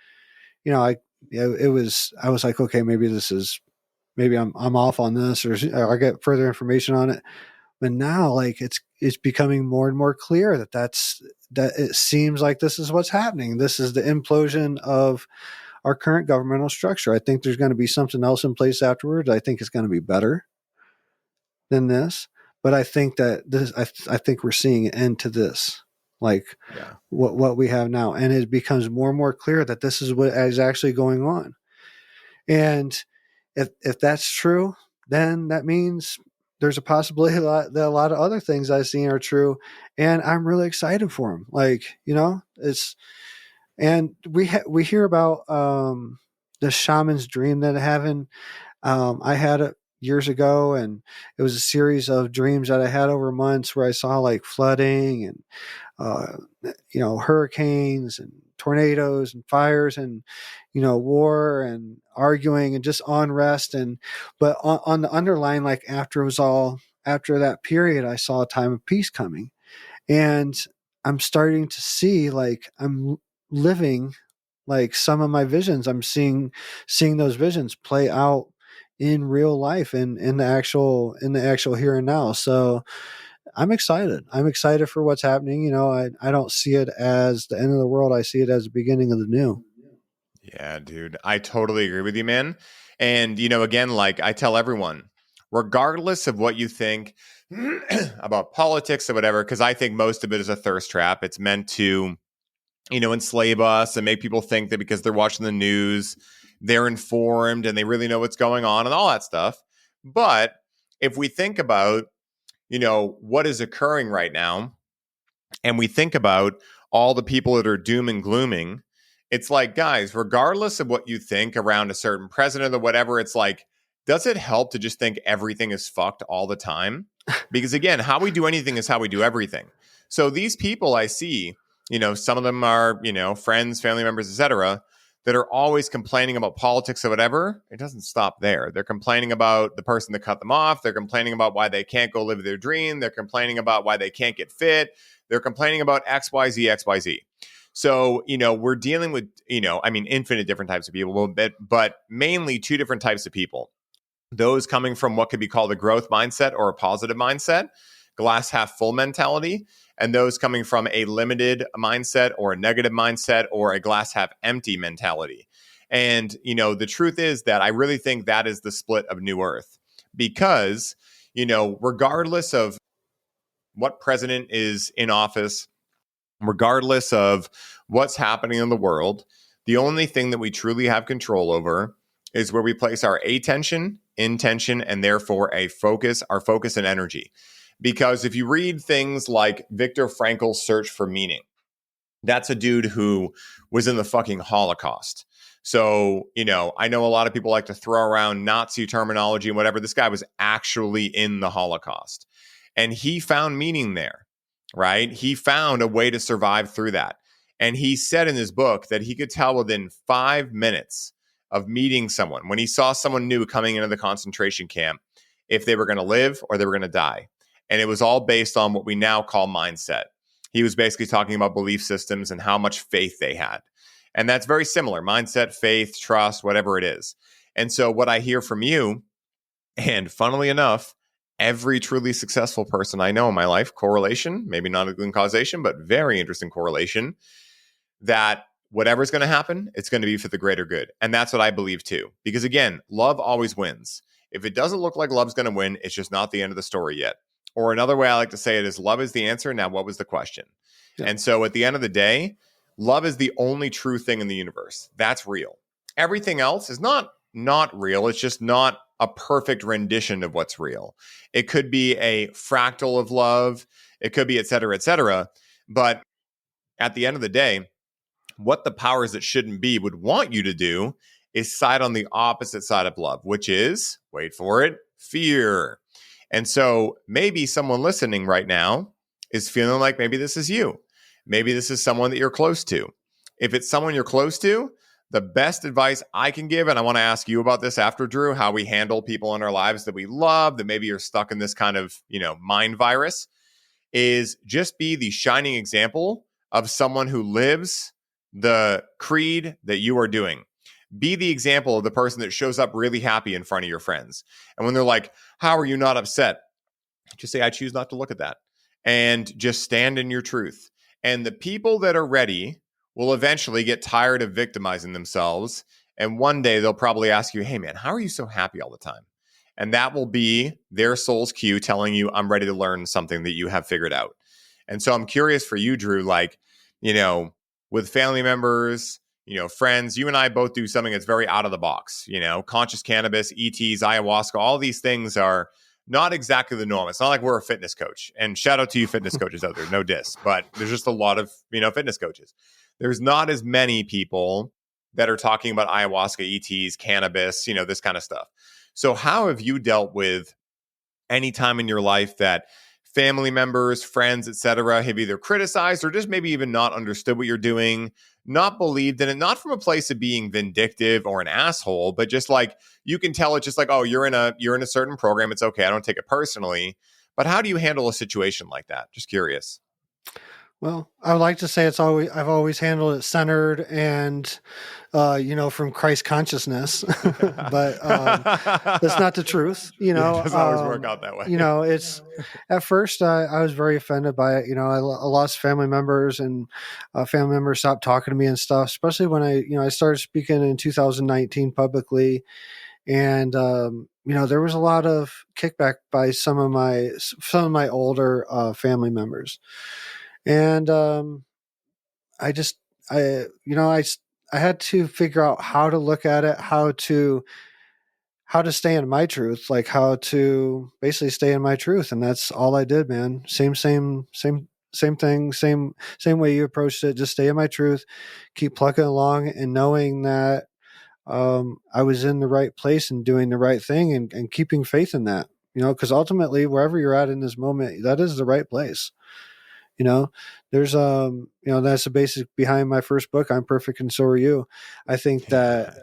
I was like, okay, maybe I'm off on this, or I get further information on it. But now, like it's becoming more and more clear that it seems like this is what's happening. This is the implosion of our current governmental structure. I think there's going to be something else in place afterwards. I think it's going to be better than this. But I think that I think we're seeing an end to this, like what we have now, and it becomes more and more clear that this is what is actually going on. And if that's true, then that means there's a possibility that a lot of other things I've seen are true, and I'm really excited for them. Like, it's, and we hear about the shaman's dream that having. I had years ago, and it was a series of dreams that I had over months where I saw like flooding and uh, hurricanes and tornadoes and fires and war and arguing and just unrest. And but on the underlying, like after that period, I saw a time of peace coming. And I'm starting to see, like, I'm living like some of my visions. I'm seeing those visions play out in real life and in the actual here and now. So I'm excited. I'm excited for what's happening. I don't see it as the end of the world. I see it as the beginning of the new. Yeah, dude. I totally agree with you, man. And, again, like I tell everyone, regardless of what you think about politics or whatever, because I think most of it is a thirst trap. It's meant to, enslave us and make people think that because they're watching the news, they're informed and they really know what's going on and all that stuff. But if we think about, what is occurring right now, and we think about all the people that are doom and glooming, it's like, guys, regardless of what you think around a certain president or whatever, it's like, does it help to just think everything is fucked all the time? Because again, how we do anything is how we do everything. So these people I see, some of them are, friends, family members, etc., that are always complaining about politics or whatever. It doesn't stop there. They're complaining about the person that cut them off. They're complaining about why they can't go live their dream. They're complaining about why they can't get fit. They're complaining about X, Y, Z, X, Y, Z. So, we're dealing with, infinite different types of people, but mainly two different types of people. Those coming from what could be called a growth mindset or a positive mindset, glass half full mentality, and those coming from a limited mindset or a negative mindset or a glass half empty mentality. And, the truth is that I really think that is the split of New Earth because, regardless of what president is in office, regardless of what's happening in the world, the only thing that we truly have control over is where we place our attention, intention, and therefore our focus and energy. Because if you read things like Viktor Frankl's Search for Meaning, that's a dude who was in the fucking Holocaust. So, I know a lot of people like to throw around Nazi terminology and whatever. This guy was actually in the Holocaust. And he found meaning there, right? He found a way to survive through that. And he said in his book that he could tell within 5 minutes of meeting someone, when he saw someone new coming into the concentration camp, if they were going to live or they were going to die. And it was all based on what we now call mindset. He was basically talking about belief systems and how much faith they had. And that's very similar: mindset, faith, trust, whatever it is. And so what I hear from you, and funnily enough, every truly successful person I know in my life, correlation, maybe not a good causation, but very interesting correlation, that whatever's going to happen, it's going to be for the greater good. And that's what I believe too. Because again, love always wins. If it doesn't look like love's going to win, it's just not the end of the story yet. Or another way I like to say it is, love is the answer. Now, what was the question? Yeah. And so at the end of the day, love is the only true thing in the universe. That's real. Everything else is not real. It's just not a perfect rendition of what's real. It could be a fractal of love. It could be et cetera, et cetera. But at the end of the day, what the powers that shouldn't be would want you to do is side on the opposite side of love, which is, wait for it, fear. And so maybe someone listening right now is feeling like maybe this is you. Maybe this is someone that you're close to. If it's someone you're close to, the best advice I can give, and I want to ask you about this after, Drew, how we handle people in our lives that we love, that maybe you're stuck in this kind of, mind virus, is just be the shining example of someone who lives the creed that you are doing. Be the example of the person that shows up really happy in front of your friends. And when they're like, how are you not upset? Just say, I choose not to look at that. And just stand in your truth. And the people that are ready will eventually get tired of victimizing themselves. And one day they'll probably ask you, hey man, how are you so happy all the time? And that will be their soul's cue telling you, I'm ready to learn something that you have figured out. And so I'm curious for you, Drew, like, with family members, friends, you and I both do something that's very out of the box, conscious cannabis, ETs, ayahuasca, all these things are not exactly the norm. It's not like we're a fitness coach. And shout out to you fitness coaches out there, no diss, but there's just a lot of, fitness coaches. There's not as many people that are talking about ayahuasca, ETs, cannabis, this kind of stuff. So how have you dealt with any time in your life that family members, friends, etc., have either criticized or just maybe even not understood what you're doing, not believed in it, not from a place of being vindictive or an asshole, but just like you can tell it's just like, oh, you're in a certain program, it's okay, I don't take it personally. But how do you handle a situation like that? Just curious. Well, I would like to say I've always handled it centered and from Christ consciousness, but that's not the truth. Yeah, it doesn't always work out that way. It's at first I was very offended by it. I lost family members, and family members stopped talking to me and stuff. Especially when I started speaking in 2019 publicly, and there was a lot of kickback by some of my older family members, and I just I had to figure out how to look at it, how to stay in my truth, like how to basically stay in my truth, and that's all I did, man. Same thing, same way you approached it. Just stay in my truth, keep plugging along, and knowing that I was in the right place and doing the right thing, and keeping faith in that. Because ultimately, wherever you're at in this moment, that is the right place. you know there's that's the basic behind my first book, I'm Perfect and So Are You. I think that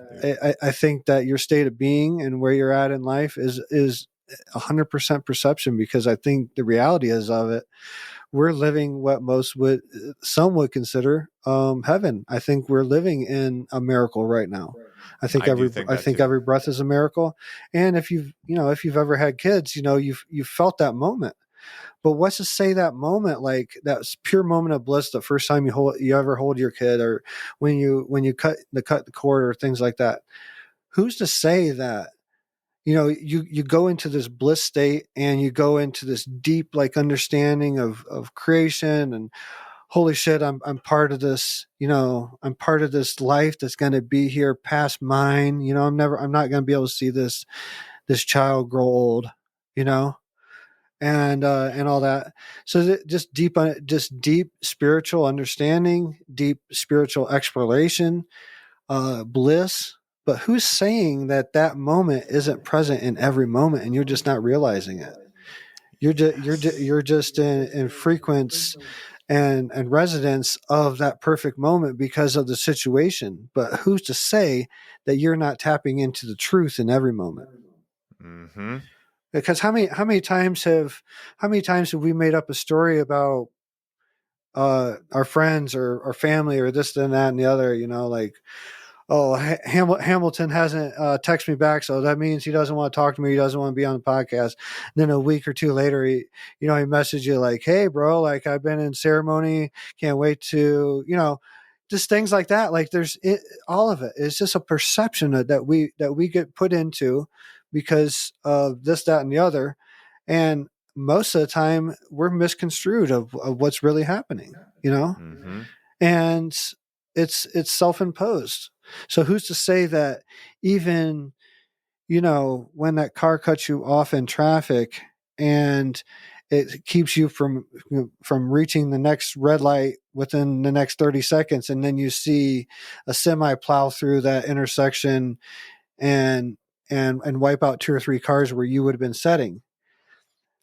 I think that your state of being and where you're at in life is 100% perception, because I think the reality is of it, we're living what some would consider heaven. I think we're living in a miracle right now. I think every breath is a miracle. And if you've ever had kids, you've felt that moment. But what's to say that moment, like that pure moment of bliss, the first time you ever hold your kid, or when you cut the cord or things like that? Who's to say that you go into this bliss state and you go into this deep like understanding of creation, and holy shit, I'm part of this, I'm part of this life that's going to be here past mine. I'm not going to be able to see this child grow old, you know and all that. So just deep spiritual understanding, deep spiritual exploration, bliss. But who's saying that moment isn't present in every moment, and you're just not realizing it? You're just in frequency and residence of that perfect moment because of the situation. But who's to say that you're not tapping into the truth in every moment? Mm-hmm. Because how many times have we made up a story about our friends or our family or this and that and the other? Like, oh, Hamilton hasn't texted me back, so that means he doesn't want to talk to me. He doesn't want to be on the podcast. And then a week or two later, he messaged you like, "Hey, bro, like I've been in ceremony. Can't wait to just things like that." Like all of it is just a perception that we get put into because of this, that, and the other, and most of the time we're misconstrued of what's really happening. Mm-hmm. And it's self-imposed. So who's to say that even when that car cuts you off in traffic and it keeps you from reaching the next red light within the next 30 seconds, and then you see a semi plow through that intersection and wipe out two or three cars where you would have been setting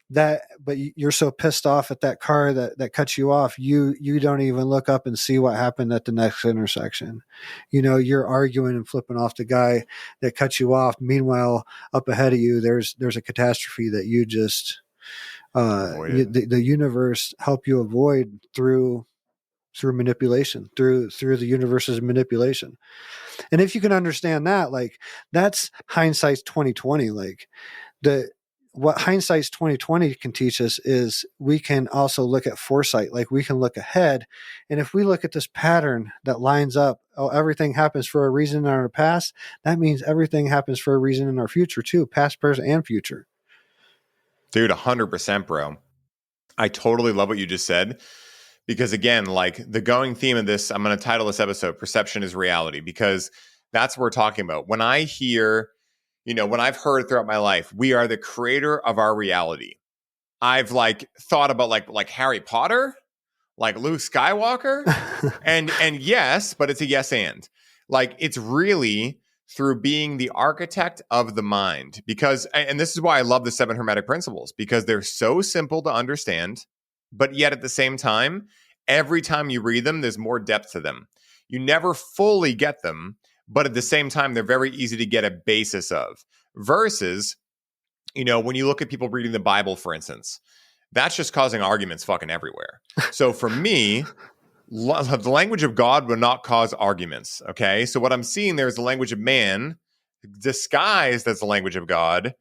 that, but you're so pissed off at that car that cuts you off, you don't even look up and see what happened at the next intersection. You're arguing and flipping off the guy that cuts you off. Meanwhile, up ahead of you, there's a catastrophe that you just the universe help you avoid through manipulation, through the universe's manipulation. And if you can understand that, like, that's hindsight's 2020. Like, what hindsight's 2020 can teach us is we can also look at foresight. Like, we can look ahead, and if we look at this pattern that lines up, oh, everything happens for a reason in our past, that means everything happens for a reason in our future too, past, present, and future. Dude, 100%, bro. I totally love what you just said, because again, like, the going theme of this, I'm going to title this episode Perception is Reality, because that's what we're talking about. When I hear, when I've heard throughout my life, we are the creator of our reality, I've like thought about like Harry Potter, like Luke Skywalker, and yes, but it's a yes and. Like, it's really through being the architect of the mind. Because, and this is why I love the seven Hermetic principles, because they're so simple to understand, but yet at the same time, every time you read them, there's more depth to them. You never fully get them, but at the same time, they're very easy to get a basis of. Versus, when you look at people reading the Bible, for instance, that's just causing arguments fucking everywhere. So for me, the language of God will not cause arguments. Okay. So what I'm seeing there is the language of man disguised as the language of God.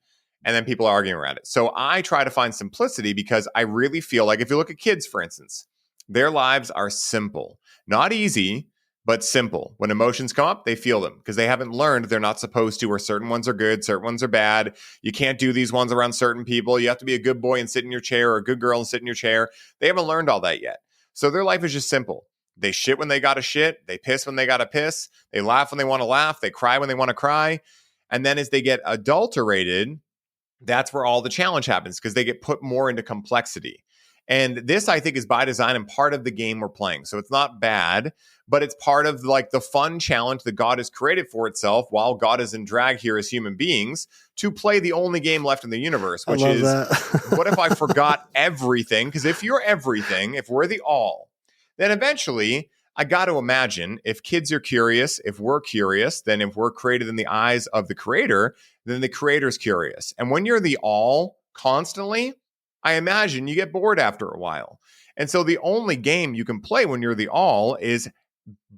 And then people are arguing around it. So I try to find simplicity because I really feel like if you look at kids, for instance, their lives are simple, not easy, but simple. When emotions come up, they feel them because they haven't learned they're not supposed to, or certain ones are good, certain ones are bad. You can't do these ones around certain people. You have to be a good boy and sit in your chair, or a good girl and sit in your chair. They haven't learned all that yet. So their life is just simple. They shit when they got to shit. They piss when they got to piss. They laugh when they want to laugh. They cry when they want to cry. And then as they get adulterated, that's where all the challenge happens because they get put more into complexity. And this, I think, is by design and part of the game we're playing. So it's not bad, but it's part of like the fun challenge that God has created for itself while God is in drag here as human beings to play the only game left in the universe, which is what if I forgot everything? Because if you're everything, if we're the all, then eventually I got to imagine if kids are curious, if we're curious, then if we're created in the eyes of the creator, then the creator's curious. And when you're the all constantly, I imagine you get bored after a while. And so the only game you can play when you're the all is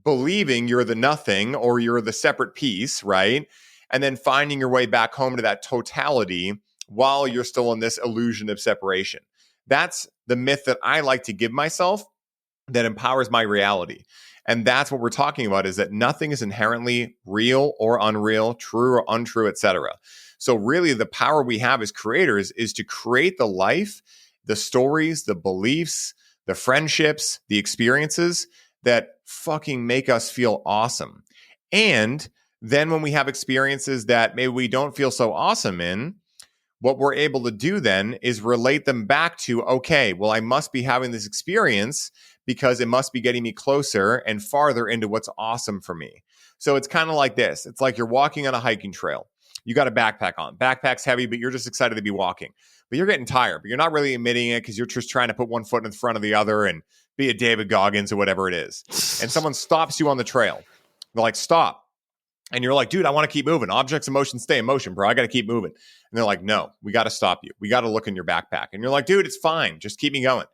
believing you're the nothing or you're the separate piece, right? And then finding your way back home to that totality while you're still in this illusion of separation. That's the myth that I like to give myself that empowers my reality. And that's what we're talking about, is that nothing is inherently real or unreal, true or untrue, etc. So really the power we have as creators is to create the life, the stories, the beliefs, the friendships, the experiences that fucking make us feel awesome. And then when we have experiences that maybe we don't feel so awesome in, what we're able to do then is relate them back to, okay, well, I must be having this experience because it must be getting me closer and farther into what's awesome for me. So it's kind of like this. It's like you're walking on a hiking trail. You got a backpack on. Backpack's heavy, but you're just excited to be walking. But you're getting tired, but you're not really admitting it because you're just trying to put one foot in front of the other and be a David Goggins or whatever it is. And someone stops you on the trail. They're like, stop. And you're like, dude, I want to keep moving. Objects in motion stay in motion, bro. I got to keep moving. And they're like, no, we got to stop you. We got to look in your backpack. And you're like, dude, it's fine. Just keep me going.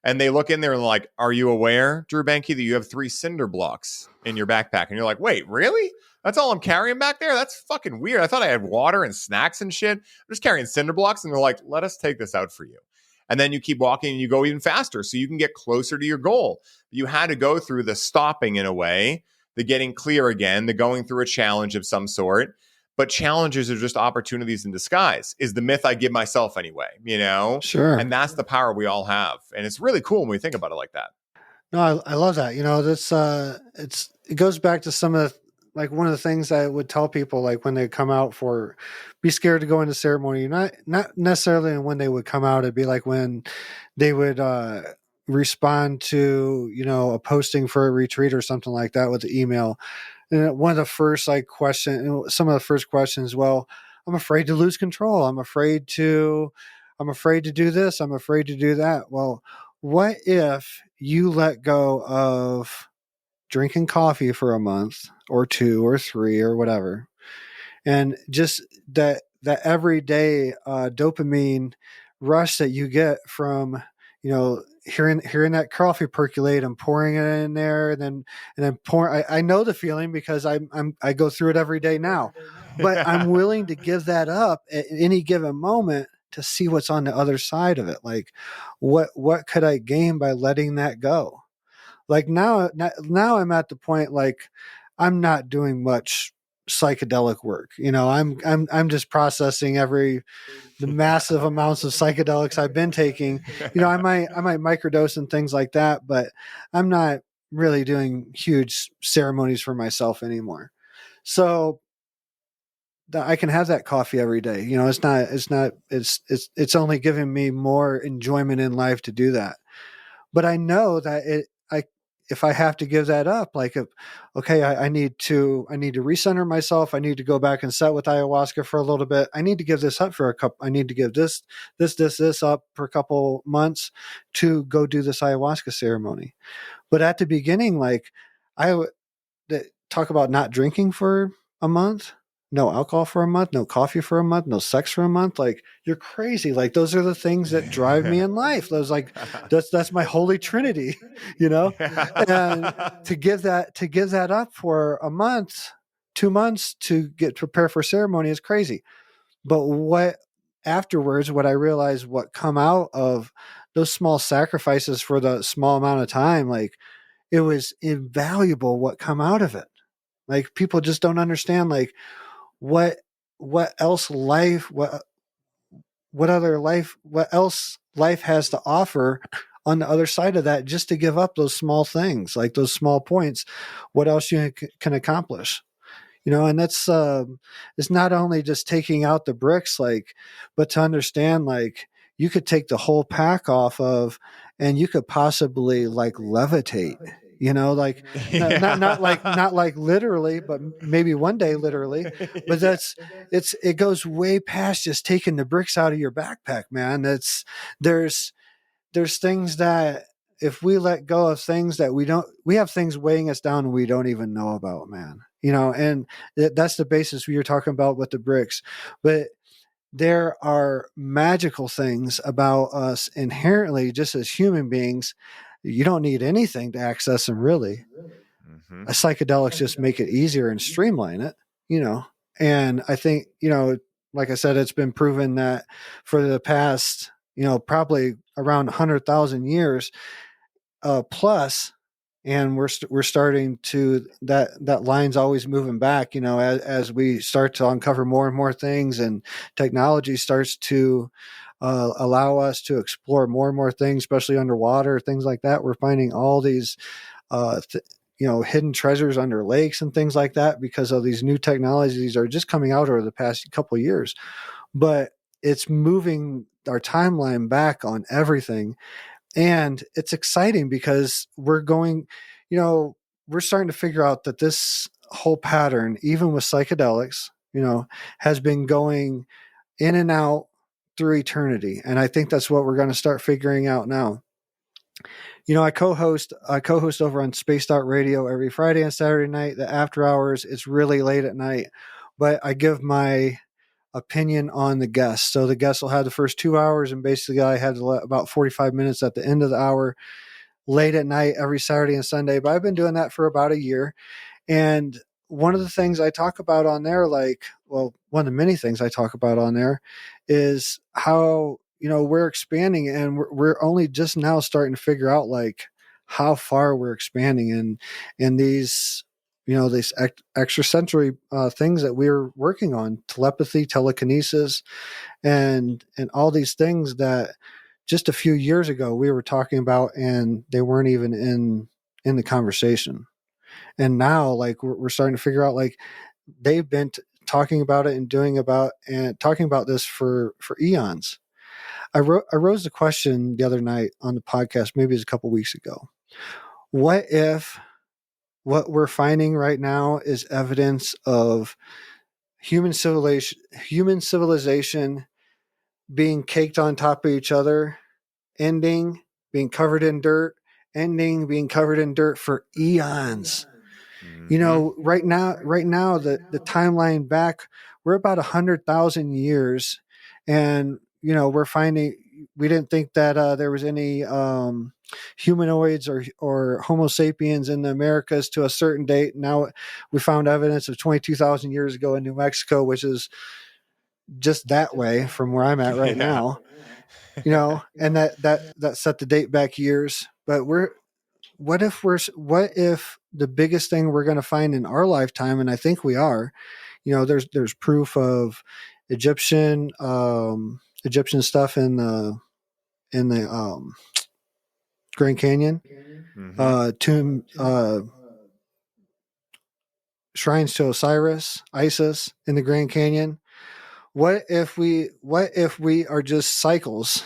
And they look in there and like, are you aware, Drew Bankey, that you have 3 cinder blocks in your backpack? And you're like, wait, really? That's all I'm carrying back there? That's fucking weird. I thought I had water and snacks and shit. I'm just carrying cinder blocks. And they're like, let us take this out for you. And then you keep walking and you go even faster so you can get closer to your goal. You had to go through the stopping in a way, the getting clear again, the going through a challenge of some sort. But challenges are just opportunities in disguise, is the myth I give myself anyway, Sure. And that's the power we all have. And it's really cool when we think about it like that. No, I love that. That's it goes back to some of the, like one of the things I would tell people, like when they come out for, be scared to go into ceremony, not necessarily when they would come out. It'd be like when they would respond to, a posting for a retreat or something like that with the email. And one of the first some of the first questions, well, I'm afraid to lose control. I'm afraid to do this. I'm afraid to do that. Well, what if you let go of drinking coffee for a month or 2 or 3 or whatever, and just that everyday dopamine rush that you get from hearing that coffee percolate and pouring it in there, and then pouring. I know the feeling because I go through it every day now, but I'm willing to give that up at any given moment to see what's on the other side of it. Like, what could I gain by letting that go? Like now I'm at the point, like, I'm not doing much psychedelic work. I'm just processing the massive amounts of psychedelics I've been taking. I might microdose and things like that, but I'm not really doing huge ceremonies for myself anymore. So that I can have that coffee every day. It's only giving me more enjoyment in life to do that. But I know that if I have to give that up, like, okay, I need to recenter myself. I need to go back and set with ayahuasca for a little bit. I need to give this up for a couple. I need to give this up for a couple months to go do this ayahuasca ceremony. But at the beginning, like, I would talk about not drinking for a month, no alcohol for a month, no coffee for a month, no sex for a month. Like, you're crazy. Like, those are the things that drive me in life. Those, like, that's my holy trinity, you know. And to give that up for a month, 2 months to get prepared for ceremony is crazy. But what afterwards, what I realized, what come out of those small sacrifices for the small amount of time, like, it was invaluable what come out of it. Like, people just don't understand, like, what else life, what else life has to offer on the other side of that, just to give up those small things, like those small points, what else you can accomplish. And that's it's not only just taking out the bricks, like, but to understand, like, you could take the whole pack off of, and you could possibly, like, levitate, like, not like literally, but maybe one day literally. But it goes way past just taking the bricks out of your backpack, man. There's things that, if we let go of things that we have things weighing us down and we don't even know about, man. And that's the basis we were talking about with the bricks. But there are magical things about us inherently, just as human beings. You don't need anything to access them, really. Mm-hmm. Psychedelics just make it easier and streamline it, And I think, like I said, it's been proven that for the past, probably around 100,000 years plus, and we're starting to, that line's always moving back, as we start to uncover more and more things, and technology starts to allow us to explore more and more things, especially underwater, things like that. We're finding all these hidden treasures under lakes and things like that, because of these new technologies are just coming out over the past couple of years. But it's moving our timeline back on everything. And it's exciting because we're starting to figure out that this whole pattern, even with psychedelics, has been going in and out through eternity. And I think that's what we're going to start figuring out now. I co-host over on Spaced Out Radio every Friday and Saturday night. The after hours, it's really late at night, but I give my opinion on the guests. So the guests will have the first 2 hours, and basically I had about 45 minutes at the end of the hour, late at night, every Saturday and Sunday. But I've been doing that for about a year. And one of the things I talk about on there, one of the many things I talk about on there, is how, we're expanding, and we're only just now starting to figure out, like, how far we're expanding, and these, these extrasensory things that we're working on, telepathy, telekinesis, and all these things that just a few years ago we were talking about, and they weren't even in the conversation. And now, like, we're starting to figure out, like, they've been talking about it and talking about this for eons. I rose the question the other night on the podcast, maybe it was a couple weeks ago. What if what we're finding right now is evidence of human civilization being caked on top of each other, ending, being covered in dirt, ending, being covered in dirt for eons? Mm-hmm. Right now, the timeline back, we're about 100,000 years, and we're finding, we didn't think that there was any humanoids or Homo sapiens in the Americas to a certain date. Now we found evidence of 22,000 years ago in New Mexico, which is just that way from where I'm at right Yeah. now. And that set the date back years. But what if the biggest thing we're going to find in our lifetime, and I think we are, there's proof of Egyptian stuff in the Grand Canyon, Mm-hmm. tomb, shrines to Osiris, Isis in the Grand Canyon. What if we are just cycles?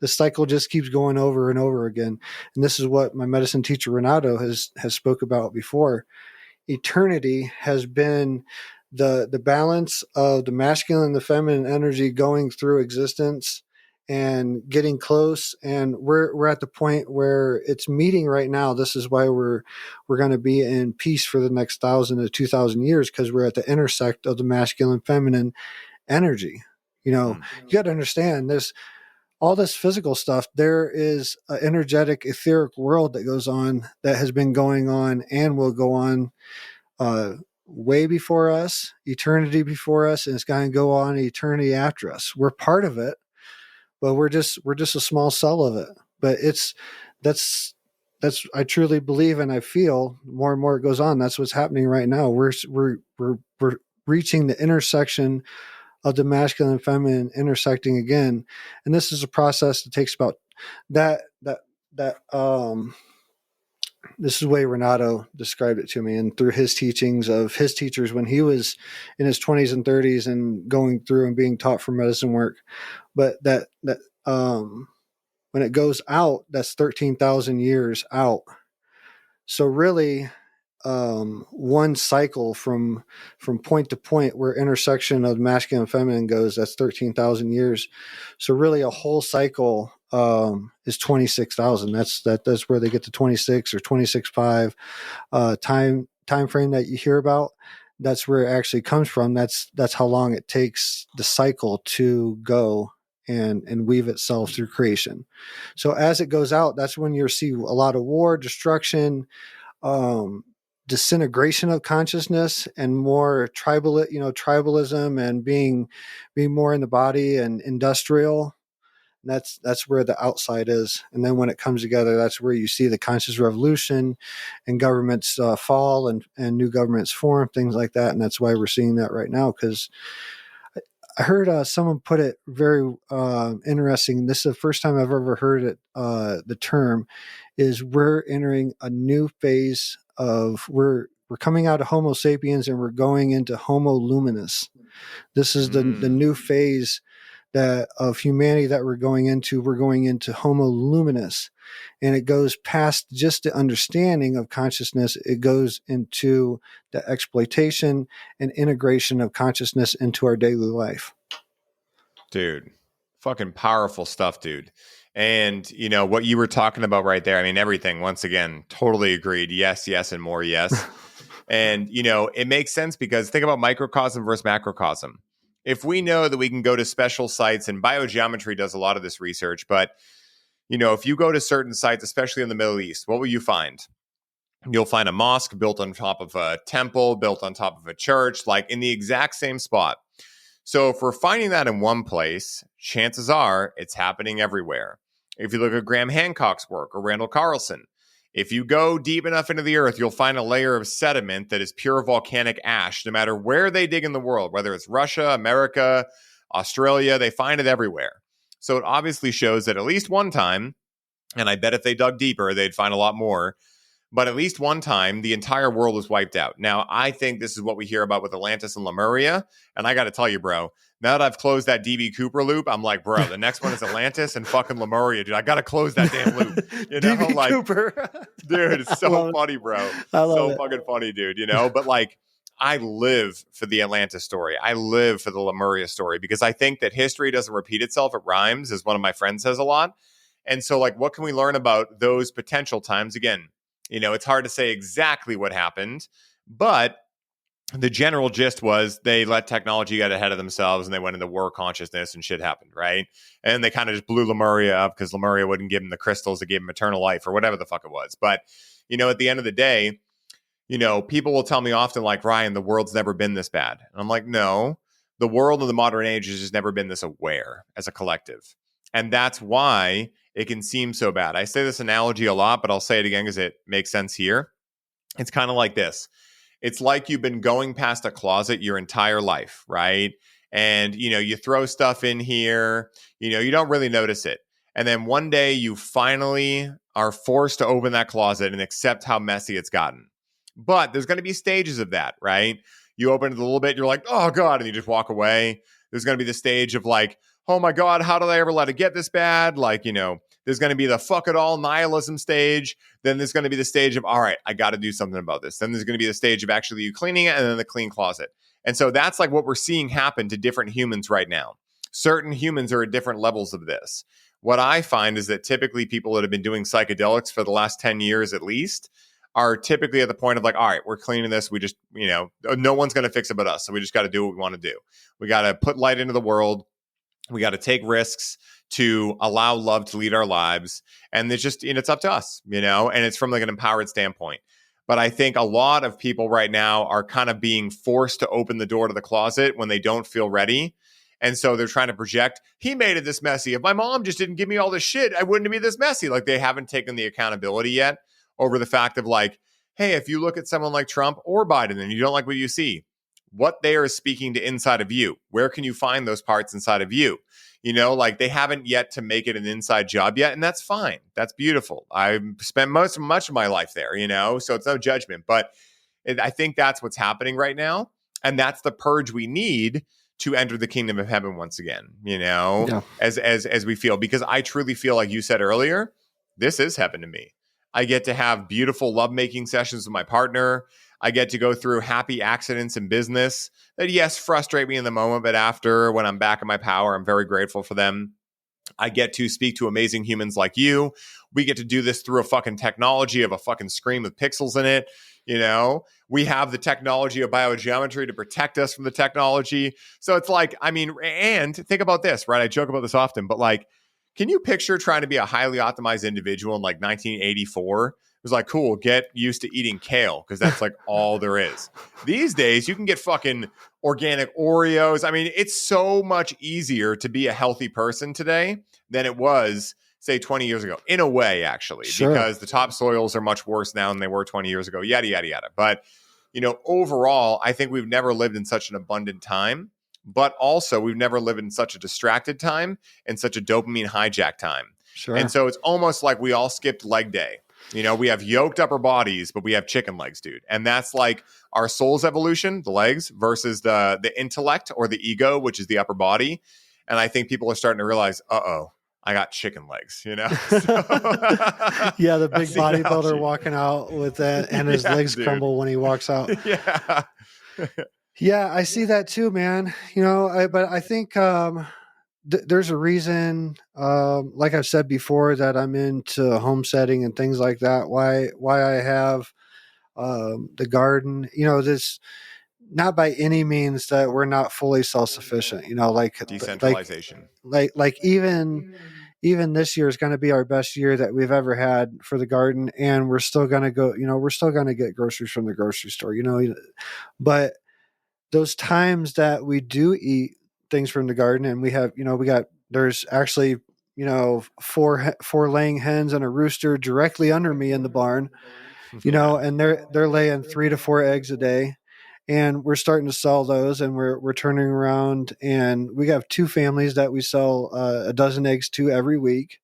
The cycle just keeps going over and over again. And this is what my medicine teacher Renato has spoke about before. Eternity has been the balance of the masculine and the feminine energy going through existence and getting close, and we're at the point where it's meeting right now. This is why we're going to be in peace for the next 1,000 to 2,000 years, because we're at the intersect of the masculine feminine energy. You got to understand this. All this physical stuff, there is an energetic etheric world that goes on, that has been going on and will go on way before us, eternity before us, and it's going to go on eternity after us. We're part of it, but we're just a small cell of it. But that's I truly believe, and I feel more and more it goes on. That's what's happening right now. We're reaching the intersection of the masculine and feminine intersecting again, and this is a process that takes about that. This is the way Renato described it to me, and through his teachings of his teachers when he was in his 20s and 30s and going through and being taught for medicine work. But that when it goes out, that's 13,000 years out. So really, one cycle from point to point where intersection of masculine and feminine goes, that's 13,000 years. So really a whole cycle is 26,000. That's where they get to 26 or 26.5 time frame that you hear about. That's where it actually comes from. That's how long it takes the cycle to go and weave itself through creation. So as it goes out, that's when you'll see a lot of war, destruction, disintegration of consciousness, and more tribalism and being more in the body and industrial. That's where the outside is. And then when it comes together, that's where you see the conscious revolution and governments fall and new governments form, things like that. And that's why we're seeing that right now, because I heard someone put it very interesting. This is the first time I've ever heard it. The term is we're entering a new phase of we're coming out of Homo sapiens and we're going into Homo luminous. This is the new phase that of humanity that we're going into. We're going into Homo luminous, and it goes past just the understanding of consciousness. It goes into the exploitation and integration of consciousness into our daily life. Dude, fucking powerful stuff, dude. And, what you were talking about right there, I mean, everything, once again, totally agreed. Yes, yes, and more yes. And, it makes sense because think about microcosm versus macrocosm. If we know that we can go to special sites, and biogeometry does a lot of this research, but, if you go to certain sites, especially in the Middle East, what will you find? You'll find a mosque built on top of a temple, built on top of a church, like in the exact same spot. So if we're finding that in one place, chances are it's happening everywhere. If you look at Graham Hancock's work or Randall Carlson, if you go deep enough into the earth, you'll find a layer of sediment that is pure volcanic ash, no matter where they dig in the world, whether it's Russia, America, Australia, they find it everywhere. So it obviously shows that at least one time, and I bet if they dug deeper, they'd find a lot more, but at least one time, the entire world was wiped out. Now, I think this is what we hear about with Atlantis and Lemuria, and I got to tell you, bro, now that I've closed that D.B. Cooper loop, I'm like, bro, the next one is Atlantis and fucking Lemuria, dude. I got to close that damn loop. D.B. Like, Cooper. Dude, it's so funny, bro. I love so it. Fucking funny, dude, But like, I live for the Atlantis story. I live for the Lemuria story because I think that history doesn't repeat itself. It rhymes, as one of my friends says a lot. And so, like, what can we learn about those potential times? Again, it's hard to say exactly what happened, but the general gist was they let technology get ahead of themselves and they went into war consciousness and shit happened, right? And they kind of just blew Lemuria up because Lemuria wouldn't give them the crystals that gave them eternal life or whatever the fuck it was. But, at the end of the day, people will tell me often, like, Ryan, the world's never been this bad. And I'm like, no, the world of the modern age has just never been this aware as a collective. And that's why it can seem so bad. I say this analogy a lot, but I'll say it again because it makes sense here. It's kind of like this. It's like you've been going past a closet your entire life, right? And, you throw stuff in here, you don't really notice it. And then one day you finally are forced to open that closet and accept how messy it's gotten. But there's going to be stages of that, right? You open it a little bit, you're like, oh God, and you just walk away. There's going to be the stage of like, oh my God, how did I ever let it get this bad? Like, there's going to be the fuck it all nihilism stage. Then there's going to be the stage of, all right, I got to do something about this. Then there's going to be the stage of actually you cleaning it, and then the clean closet. And so that's like what we're seeing happen to different humans right now. Certain humans are at different levels of this. What I find is that typically people that have been doing psychedelics for the last 10 years at least are typically at the point of like, all right, we're cleaning this. We just, no one's going to fix it but us. So we just got to do what we want to do. We got to put light into the world. We got to take risks to allow love to lead our lives. And it's just, it's up to us, and it's from like an empowered standpoint. But I think a lot of people right now are kind of being forced to open the door to the closet when they don't feel ready. And so they're trying to project, he made it this messy. If my mom just didn't give me all this shit, I wouldn't be this messy. Like they haven't taken the accountability yet over the fact of like, hey, if you look at someone like Trump or Biden and you don't like what you see, what they are speaking to inside of you, where can you find those parts inside of you? Like they haven't yet to make it an inside job yet. And that's fine. That's beautiful. I've spent much of my life there, so it's no judgment. But I think that's what's happening right now. And that's the purge we need to enter the kingdom of heaven once again, Yeah. as we feel, because I truly feel like you said earlier, this is heaven to me. I get to have beautiful lovemaking sessions with my partner. I get to go through happy accidents in business that, yes, frustrate me in the moment, but after, when I'm back in my power, I'm very grateful for them. I get to speak to amazing humans like you. We get to do this through a fucking technology of a fucking screen with pixels in it. We have the technology of biogeometry to protect us from the technology. So it's like, and think about this, right? I joke about this often, but like, can you picture trying to be a highly optimized individual in like 1984? It was like, cool, get used to eating kale because that's like all there is. These days, you can get fucking organic Oreos. It's so much easier to be a healthy person today than it was, say, 20 years ago, in a way, actually, Sure. because the topsoils are much worse now than they were 20 years ago, yada, yada, yada. But, overall, I think we've never lived in such an abundant time. But also, we've never lived in such a distracted time and such a dopamine hijack time. Sure. And so it's almost like we all skipped leg day. We have yoked upper bodies, but we have chicken legs, dude. And that's like our soul's evolution, the legs, versus the intellect or the ego, which is the upper body. And I think people are starting to realize, I got chicken legs, So, yeah, the big bodybuilder walking out with that and his legs crumble when he walks out. Yeah. Yeah, I see that too, man. But I think there's a reason, like I've said before, that I'm into homesteading and things like that. Why I have the garden. This not by any means that we're not fully self-sufficient. Like Decentralization. Like even this year is going to be our best year that we've ever had for the garden, and we're still going to go. We're still going to get groceries from the grocery store. But those times that we do eat things from the garden, and there's actually, four laying hens and a rooster directly under me in the barn, and they're laying 3 to 4 eggs a day, and we're starting to sell those, and we're turning around, and we have 2 families that we sell a dozen eggs to every week.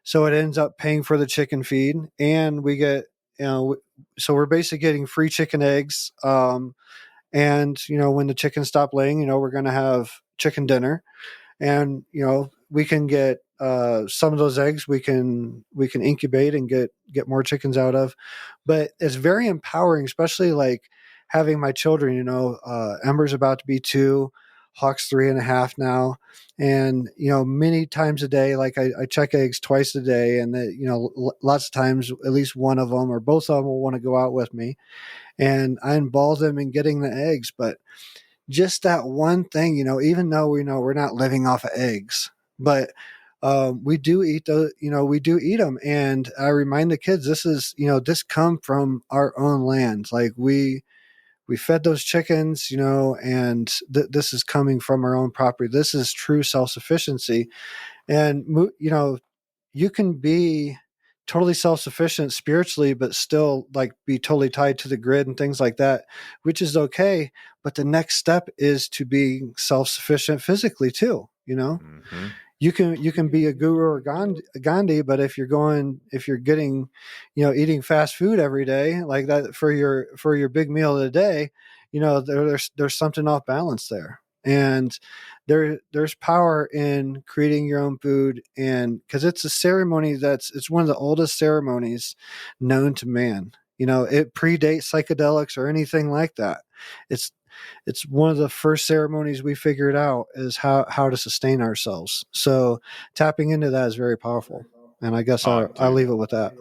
So it ends up paying for the chicken feed, and we get, so we're basically getting free chicken eggs. And, when the chickens stop laying, we're going to have chicken dinner, and, we can get some of those eggs we can incubate and get more chickens out of. But it's very empowering, especially like having my children, Ember's about to be 2, Hawk's 3.5 now. And, many times a day, like I check eggs twice a day, and lots of times, at least one of them or both of them will want to go out with me. And I involve them in getting the eggs. But just that one thing, even though we know we're not living off of eggs, but we do eat those, we do eat them. And I remind the kids, this come from our own land. Like we fed those chickens, and this is coming from our own property. This is true self-sufficiency. And, you can be totally self-sufficient spiritually, but still like be totally tied to the grid and things like that, which is okay. But the next step is to be self-sufficient physically too. Mm-hmm. You can be a guru or Gandhi, but if you're getting, eating fast food every day like that for your big meal of the day, there's something off balance there. And there's power in creating your own food, and because it's a ceremony it's one of the oldest ceremonies known to man. It predates psychedelics or anything like that. It's it's one of the first ceremonies we figured out is how to sustain ourselves. So tapping into that is very powerful. And I guess I'll leave it with that.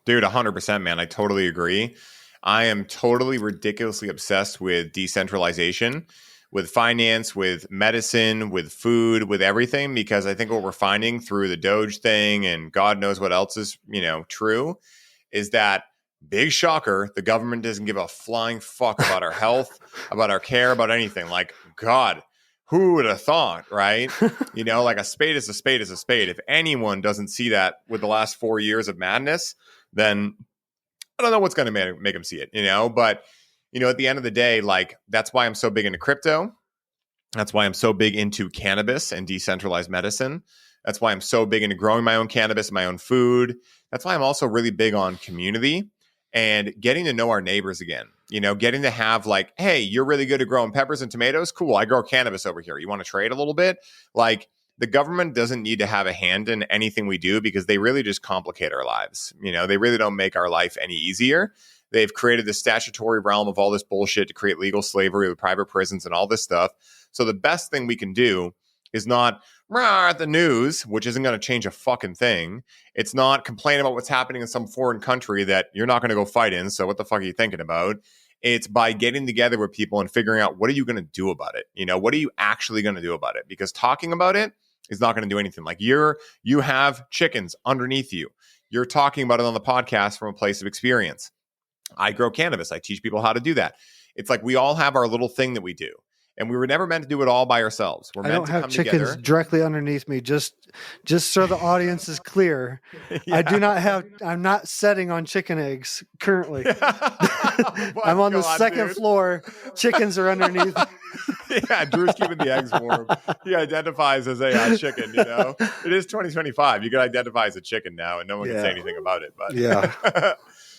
Dude, 100%, man. I totally agree. I am totally ridiculously obsessed with decentralization, with finance, with medicine, with food, with everything, because I think what we're finding through the Doge thing and God knows what else is, true, is that big shocker, the government doesn't give a flying fuck about our health, about our care, about anything. Like, God, who would have thought, right? Like a spade is a spade is a spade. If anyone doesn't see that with the last 4 years of madness, then I don't know what's going to make them see it, But, at the end of the day, like, that's why I'm so big into crypto. That's why I'm so big into cannabis and decentralized medicine. That's why I'm so big into growing my own cannabis, my own food. That's why I'm also really big on community and getting to know our neighbors again. Getting to have like, hey, you're really good at growing peppers and tomatoes. Cool. I grow cannabis over here. You want to trade a little bit? Like, the government doesn't need to have a hand in anything we do because they really just complicate our lives. They really don't make our life any easier. They've created this statutory realm of all this bullshit to create legal slavery with private prisons and all this stuff. So the best thing we can do is not at the news, which isn't going to change a fucking thing. It's not complain about what's happening in some foreign country that you're not going to go fight in. So what the fuck are you thinking about? It's by getting together with people and figuring out, what are you going to do about it? What are you actually going to do about it? Because talking about it is not going to do anything. Like, you have chickens underneath you. You're talking about it on the podcast from a place of experience. I grow cannabis. I teach people how to do that. It's like we all have our little thing that we do. And we were never meant to do it all by ourselves. We're meant to come together. I don't have chickens directly underneath me. Just so the audience is clear, yeah. I'm not setting on chicken eggs currently. I'm on the second floor. Chickens are underneath. Yeah, Drew's keeping the eggs warm. He identifies as a chicken, It is 2025. You can identify as a chicken now, and no one can say anything about it. But yeah.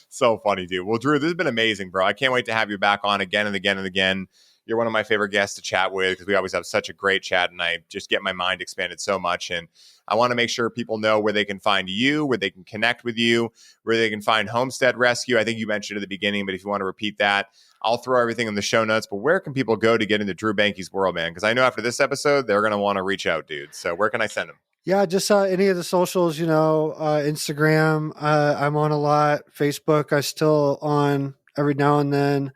So funny, dude. Well, Drew, this has been amazing, bro. I can't wait to have you back on again and again and again. You're one of my favorite guests to chat with because we always have such a great chat, and I just get my mind expanded so much. And I want to make sure people know where they can find you, where they can connect with you, where they can find Homestead Rescue. I think you mentioned at the beginning, but if you want to repeat that, I'll throw everything in the show notes. But where can people go to get into Drew Bankey's world, man? Because I know after this episode, they're going to want to reach out, dude. So where can I send them? Yeah, just any of the socials, Instagram, I'm on a lot. Facebook, I still on every now and then.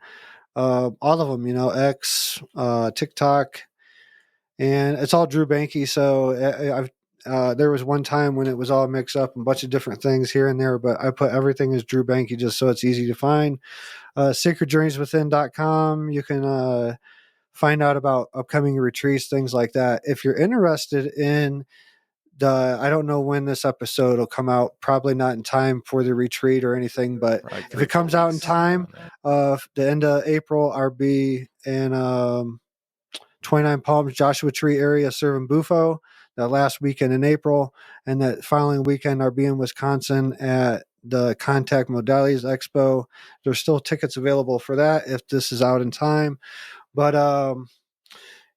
All of them, X, TikTok, and it's all Drew Bankey. So there was one time when it was all mixed up, a bunch of different things here and there, but I put everything as Drew Bankey just so it's easy to find. sacredjourneyswithin.com. You can find out about upcoming retreats, things like that. If you're interested in I don't know when this episode will come out, probably not in time for the retreat or anything, but if it comes out in time, the end of April, I'll be in 29 Palms, Joshua Tree area serving Bufo that last weekend in April. And that following weekend, I'll be in Wisconsin at the Contact Modalities Expo. There's still tickets available for that if this is out in time. But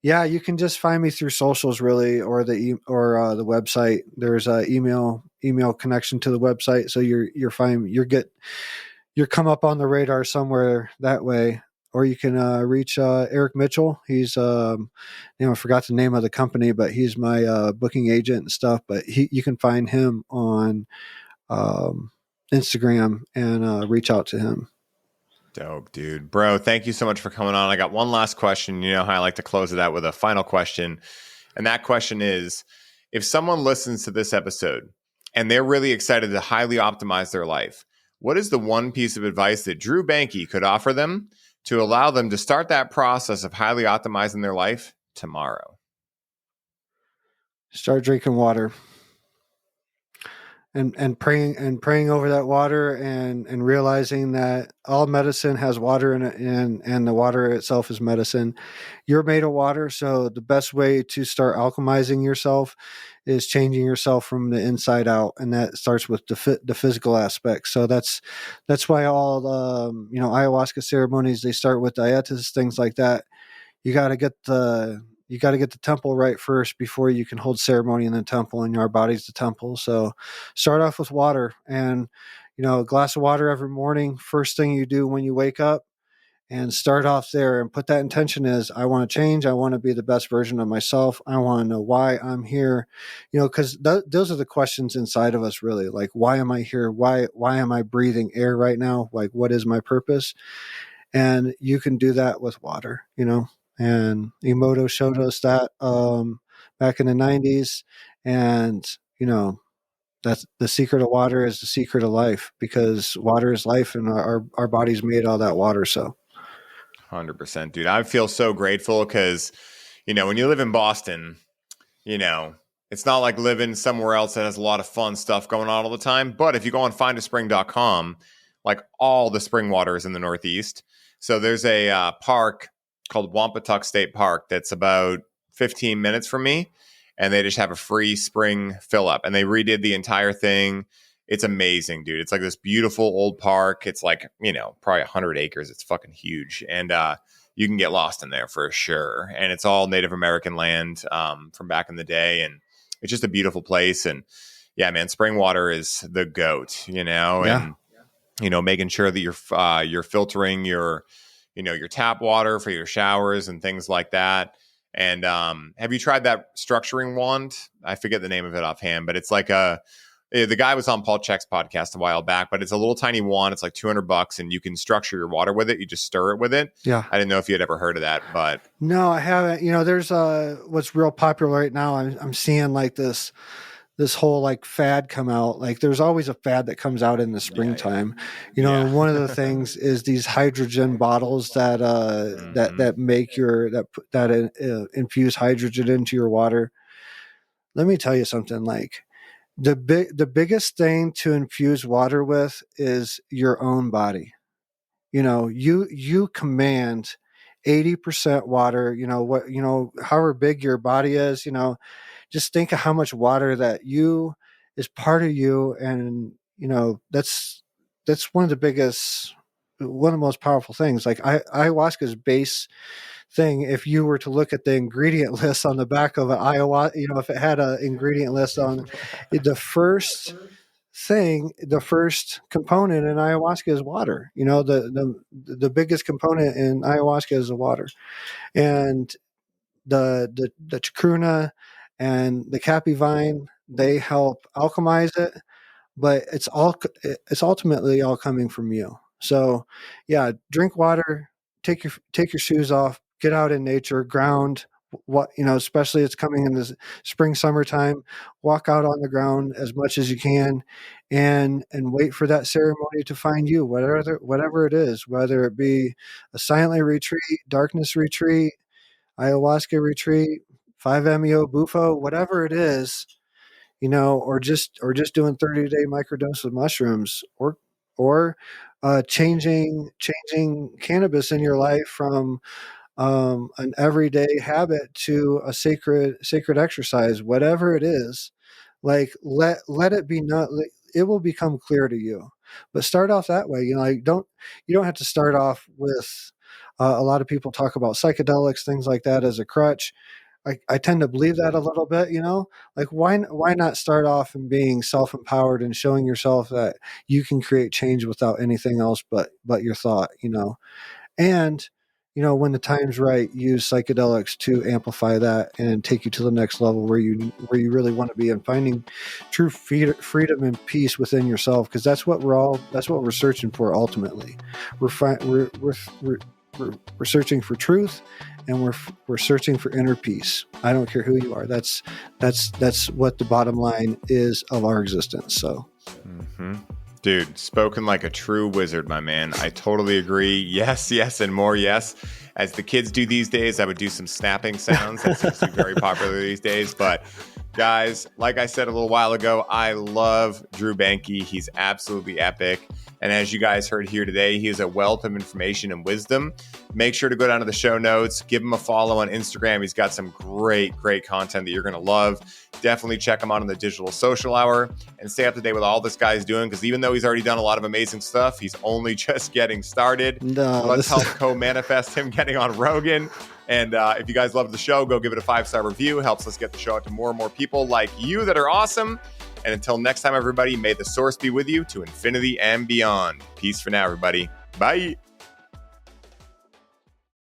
yeah, you can just find me through socials, really, or the website. There's a email connection to the website, so you're fine. You're come up on the radar somewhere that way. Or you can reach Eric Mitchell. He's I forgot the name of the company, but he's my booking agent and stuff. But you can find him on Instagram and reach out to him. Dope, dude. Bro, thank you so much for coming on. I got one last question. You know how I like to close it out with a final question. And that question is, if someone listens to this episode and they're really excited to highly optimize their life, what is the one piece of advice that Drew Bankey could offer them to allow them to start that process of highly optimizing their life tomorrow? Start drinking water. And praying over that water and realizing that all medicine has water in it, and the water itself is medicine. You're made of water, so the best way to start alchemizing yourself is changing yourself from the inside out, and that starts with the physical aspect. So that's why all ayahuasca ceremonies, they start with dietas, things like that. You got to get the you got to get the temple right first before you can hold ceremony in the temple, and our body's the temple. So start off with water, and a glass of water every morning, first thing you do when you wake up, and start off there and put that intention is, I want to change. I want to be the best version of myself. I want to know why I'm here, because those are the questions inside of us, really. Like, why am I here? Why am I breathing air right now? Like, what is my purpose? And you can do that with water, and Emoto showed us that back in the 90s. And, that's the secret of water is the secret of life, because water is life, and our body's made all that water. So 100%, dude. I feel so grateful because, when you live in Boston, it's not like living somewhere else that has a lot of fun stuff going on all the time. But if you go on findaspring.com, like all the spring water is in the Northeast. So there's a park called Wampatuck State Park that's about 15 minutes from me. And they just have a free spring fill up, and they redid the entire thing. It's amazing, dude. It's like this beautiful old park. It's like, probably 100 acres. It's fucking huge. And you can get lost in there for sure. And it's all Native American land from back in the day. And it's just a beautiful place. And yeah, man, spring water is the GOAT, Yeah. And, making sure that you're filtering your tap water for your showers and things like that. And have you tried that structuring wand? I forget the name of it offhand, but it's like the guy was on Paul Chek's podcast a while back, but it's a little tiny wand. It's like $200 and you can structure your water with it. You just stir it with it. Yeah. I didn't know if you had ever heard of that, but no, I haven't. There's what's real popular right now. I'm seeing like this whole like fad come out. Like there's always a fad that comes out in the springtime. And one of the things is these hydrogen bottles that that make that infuse hydrogen into your water. Let me tell you something. Like the biggest thing to infuse water with is your own body. You command 80% water. However big your body is, just think of how much water that is part of you. And, that's one of the most powerful things. Like ayahuasca's base thing, if you were to look at the ingredient list on the back of an ayahuasca, if it had an ingredient list on it, the first component in ayahuasca is water. The biggest component in ayahuasca is the water. And the chacruna and the capi vine, they help alchemize it, but it's ultimately all coming from you. So yeah, drink water, take your shoes off, get out in nature, ground. Especially it's coming in the spring, summertime, walk out on the ground as much as you can, and wait for that ceremony to find you, whatever it is, whether it be a silent retreat, darkness retreat, ayahuasca retreat, 5-MeO, bufo, whatever it is, or just doing 30-day microdose of mushrooms, or changing cannabis in your life from an everyday habit to a sacred exercise, whatever it is. Like let it be not. It will become clear to you, but start off that way. You don't have to start off with. A lot of people talk about psychedelics, things like that, as a crutch. I tend to believe that a little bit. Like why not start off in being self-empowered and showing yourself that you can create change without anything else but your thought. And when the time's right, use psychedelics to amplify that and take you to the next level where you really want to be, and finding true freedom and peace within yourself, because that's what we're searching for ultimately. We're searching for truth, and we're searching for inner peace. I don't care who you are. That's what the bottom line is of our existence. So. Mm-hmm. Dude, spoken like a true wizard, my man. I totally agree. Yes, yes, and more yes. As the kids do these days, I would do some snapping sounds. That seems to be very popular these days. But guys, like I said a little while ago, I love Drew Bankey. He's absolutely epic. And as you guys heard here today, he is a wealth of information and wisdom. Make sure to go down to the show notes, give him a follow on Instagram. He's got some great content that you're going to love. Definitely check him out on the Digital Social Hour and stay up to date with all this guy's doing, because even though he's already done a lot of amazing stuff, he's only just getting started. Let's help co-manifest him getting on Rogan. And if you guys love the show, go give it a 5-star review. Helps us get the show out to more and more people like you that are awesome. And until next time, everybody, may the source be with you to infinity and beyond. Peace for now, everybody. Bye.